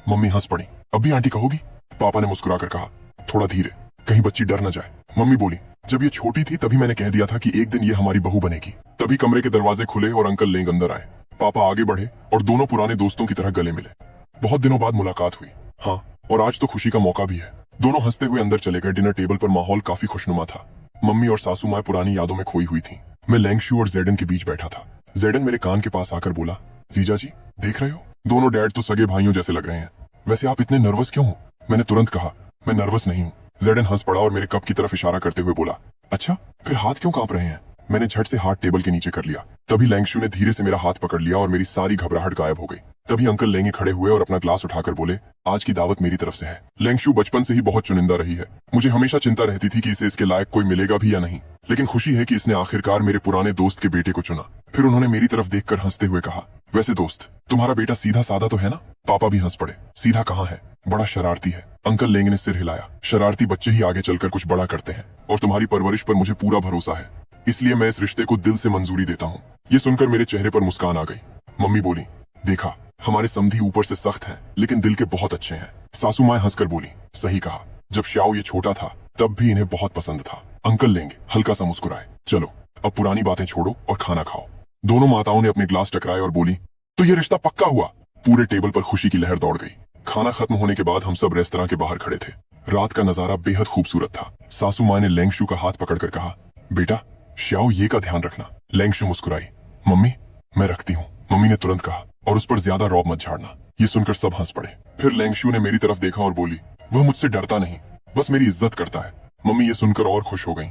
मम्मी हंस पड़ी, अब भी आंटी कहोगी? पापा ने मुस्कुराकर कहा, थोड़ा धीरे, कहीं बच्ची डर न जाए। मम्मी बोली, जब ये छोटी थी तभी मैंने कह दिया था कि एक दिन ये हमारी बहू बनेगी। तभी कमरे के दरवाजे खुले और अंकल लेंग अंदर आए। पापा आगे बढ़े और दोनों पुराने दोस्तों की तरह गले मिले। बहुत दिनों बाद मुलाकात हुई। हाँ, और आज तो खुशी का मौका भी है। दोनों हंसते हुए अंदर चले गए। डिनर टेबल पर माहौल काफी खुशनुमा था। मम्मी और सासू माँ पुरानी यादों में खोई हुई थी। मैं लेंगशु और जेडन के बीच बैठा था। जेडन मेरे कान के पास आकर बोला, जीजा जी, देख रहे हो, दोनों डैड तो सगे भाइयों जैसे लग रहे हैं। वैसे आप इतने नर्वस क्यों हो? मैंने तुरंत कहा, मैं नर्वस नहीं हूँ। जेडन हंस पड़ा और मेरे कप की तरफ इशारा करते हुए बोला, अच्छा, फिर हाथ क्यों कांप रहे हैं? मैंने झट से हाथ टेबल के नीचे कर लिया। तभी लेंगशु ने धीरे से मेरा हाथ पकड़ लिया और मेरी सारी घबराहट गायब हो गई। तभी अंकल लेंगे खड़े हुए और अपना ग्लास उठाकर बोले, आज की दावत मेरी तरफ से है। लेंगशु बचपन से ही बहुत चुनिंदा रही है। मुझे हमेशा चिंता रहती थी कि इसे इसके लायक कोई मिलेगा भी या नहीं, लेकिन खुशी है कि इसने आखिरकार मेरे पुराने दोस्त के बेटे को चुना। फिर उन्होंने मेरी तरफ देखकर हंसते हुए कहा, वैसे दोस्त तुम्हारा बेटा सीधा साधा तो है ना? पापा भी हंस पड़े। सीधा कहाँ है, बड़ा शरारती है। अंकल लेंग ने सिर हिलाया। शरारती बच्चे ही आगे चलकर कुछ बड़ा करते हैं और तुम्हारी परवरिश पर मुझे पूरा भरोसा है, इसलिए मैं इस रिश्ते को दिल से मंजूरी देता हूँ। ये सुनकर मेरे चेहरे पर मुस्कान आ गई। मम्मी बोली, देखा हमारे समधी ऊपर से सख्त हैं लेकिन दिल के बहुत अच्छे हैं। सासू माँ हंसकर बोली, सही कहा, जब श्याओ ये छोटा था तब भी इन्हें बहुत पसंद था। अंकल लेंग हल्का सा मुस्कुराए। चलो अब पुरानी बातें छोड़ो और खाना खाओ। दोनों माताओं ने अपने ग्लास टकराए और बोली, तो ये रिश्ता पक्का हुआ। पूरे टेबल पर खुशी की लहर दौड़ गई। खाना खत्म होने के बाद हम सब रेस्तरां के बाहर खड़े थे। रात का नजारा बेहद खूबसूरत था। सासू माँ ने लेंगशु का हाथ पकड़कर कहा, बेटा श्याओ ये का ध्यान रखना। लेंगशु मुस्कुराई। मम्मी मैं रखती हूँ, मम्मी ने तुरंत कहा, और उस पर ज्यादा रौब मत झाड़ना। ये सुनकर सब हंस पड़े। फिर लेंगशु ने मेरी तरफ देखा और बोली, वह मुझसे डरता नहीं, बस मेरी इज्जत करता है। मम्मी ये सुनकर और खुश हो गई।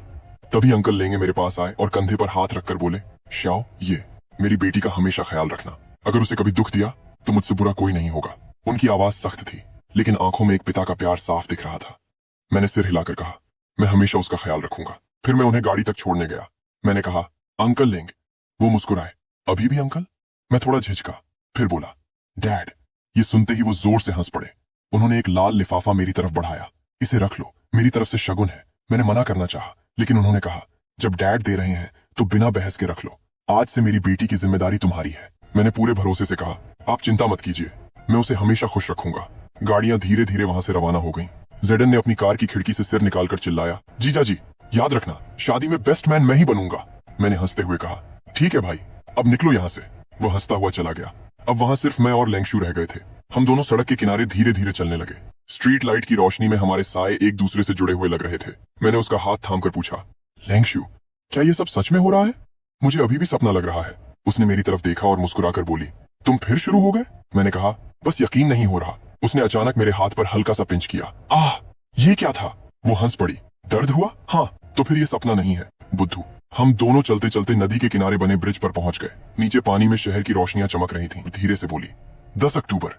तभी अंकल लेंगे मेरे पास आए और कंधे पर हाथ रखकर बोले, श्याओ ये मेरी बेटी का हमेशा ख्याल रखना। अगर उसे कभी दुख दिया तो मुझसे बुरा कोई नहीं होगा। उनकी आवाज सख्त थी लेकिन आंखों में एक पिता का प्यार साफ दिख रहा था। मैंने सिर हिलाकर कहा, मैं हमेशा उसका ख्याल रखूंगा। फिर मैं उन्हें गाड़ी तक छोड़ने गया। मैंने कहा, अंकल लेंगे। वो मुस्कुराए। अभी भी अंकल? मैं थोड़ा झिझका, फिर बोला, डैड। ये सुनते ही वो जोर से हंस पड़े। उन्होंने एक लाल लिफाफा मेरी तरफ बढ़ाया। इसे रख लो, मेरी तरफ से शगुन है। मैंने मना करना चाहा लेकिन उन्होंने कहा, जब डैड दे रहे हैं तो बिना बहस के रख लो। आज से मेरी बेटी की जिम्मेदारी तुम्हारी है। मैंने पूरे भरोसे से कहा, आप चिंता मत कीजिए, मैं उसे हमेशा खुश रखूंगा। गाड़ियां धीरे धीरे वहां से रवाना हो गईं। जेडन ने अपनी कार की खिड़की से सिर निकालकर चिल्लाया, जीजा जी याद रखना शादी में बेस्ट मैन मैं ही बनूंगा। मैंने हंसते हुए कहा, ठीक है भाई, अब निकलो यहाँ से। वो हंसता हुआ चला गया। अब वहां सिर्फ मैं और लेंगशु रह गए थे। हम दोनों सड़क के किनारे धीरे धीरे चलने लगे। स्ट्रीट लाइट की रोशनी में हमारे साए एक दूसरे से जुड़े हुए लग रहे थे। मैंने उसका हाथ थामकर पूछा, लेंगशु क्या ये सब सच में हो रहा है? मुझे अभी भी सपना लग रहा है। उसने मेरी तरफ देखा और मुस्कुराकर बोली, तुम फिर शुरू हो गए? मैंने कहा, बस यकीन नहीं हो रहा। उसने अचानक मेरे हाथ पर हल्का सा पिंच किया। आह ये क्या था? वो हंस पड़ी। दर्द हुआ? हाँ। तो फिर ये सपना नहीं है बुद्धू। हम दोनों चलते चलते नदी के किनारे बने ब्रिज पर पहुंच गए। नीचे पानी में शहर की रोशनियां चमक रही थीं। धीरे से बोली, 10 अक्टूबर।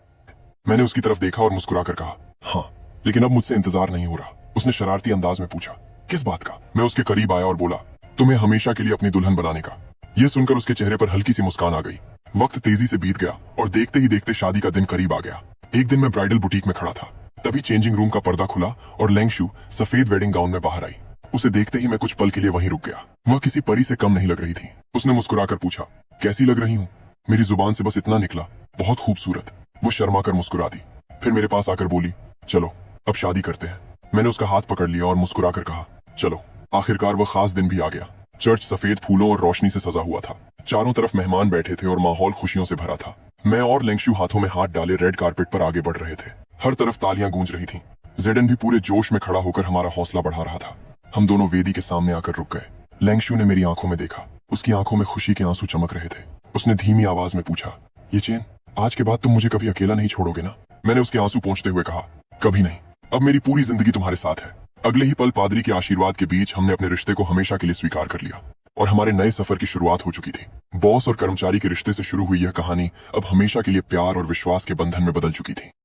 मैंने उसकी तरफ देखा और मुस्कुराकर कहा, हाँ, लेकिन अब मुझसे इंतजार नहीं हो रहा। उसने शरारती अंदाज में पूछा, किस बात का? मैं उसके करीब आया और बोला, तुम्हें हमेशा के लिए अपनी दुल्हन बनाने का। यह सुनकर उसके चेहरे पर हल्की सी मुस्कान आ गई। वक्त तेजी से बीत गया और देखते ही देखते शादी का दिन करीब आ गया। एक दिन मैं ब्राइडल बुटीक में खड़ा था। तभी चेंजिंग रूम का पर्दा खुला और लेंगशु सफेद वेडिंग गाउन में बाहर आई। उसे देखते ही मैं कुछ पल के लिए वहीं रुक गया। वह किसी परी से कम नहीं लग रही थी। उसने मुस्कुराकर पूछा, कैसी लग रही हूँ? मेरी जुबान से बस इतना निकला, बहुत खूबसूरत। वो शर्मा कर मुस्कुरा दी। फिर मेरे पास आकर बोली, चलो अब शादी करते हैं। मैंने उसका हाथ पकड़ लिया और मुस्कुराकर कहा, चलो। आखिरकार वह खास दिन भी आ गया। चर्च सफेद फूलों और रोशनी से सजा हुआ था। चारों तरफ मेहमान बैठे थे और माहौल खुशियों से भरा था। मैं और लेंगशु हाथों में हाथ डाले रेड कारपेट पर आगे बढ़ रहे थे। हर तरफ तालियां गूंज रही थीं। जेडन भी पूरे जोश में खड़ा होकर हमारा हौसला बढ़ा रहा था। हम दोनों वेदी के सामने आकर रुक गए। लेंगशु ने मेरी आंखों में देखा। उसकी आंखों में खुशी के आंसू चमक रहे थे। उसने धीमी आवाज में पूछा, ये चेन, आज के बाद तुम मुझे कभी अकेला नहीं छोड़ोगे ना? मैंने उसके आंसू पोंछते हुए कहा, कभी नहीं। अब मेरी पूरी जिंदगी तुम्हारे साथ है। अगले ही पल पादरी के आशीर्वाद के बीच हमने अपने रिश्ते को हमेशा के लिए स्वीकार कर लिया और हमारे नए सफर की शुरुआत हो चुकी थी। बॉस और कर्मचारी के रिश्ते से शुरू हुई यह कहानी अब हमेशा के लिए प्यार और विश्वास के बंधन में बदल चुकी थी।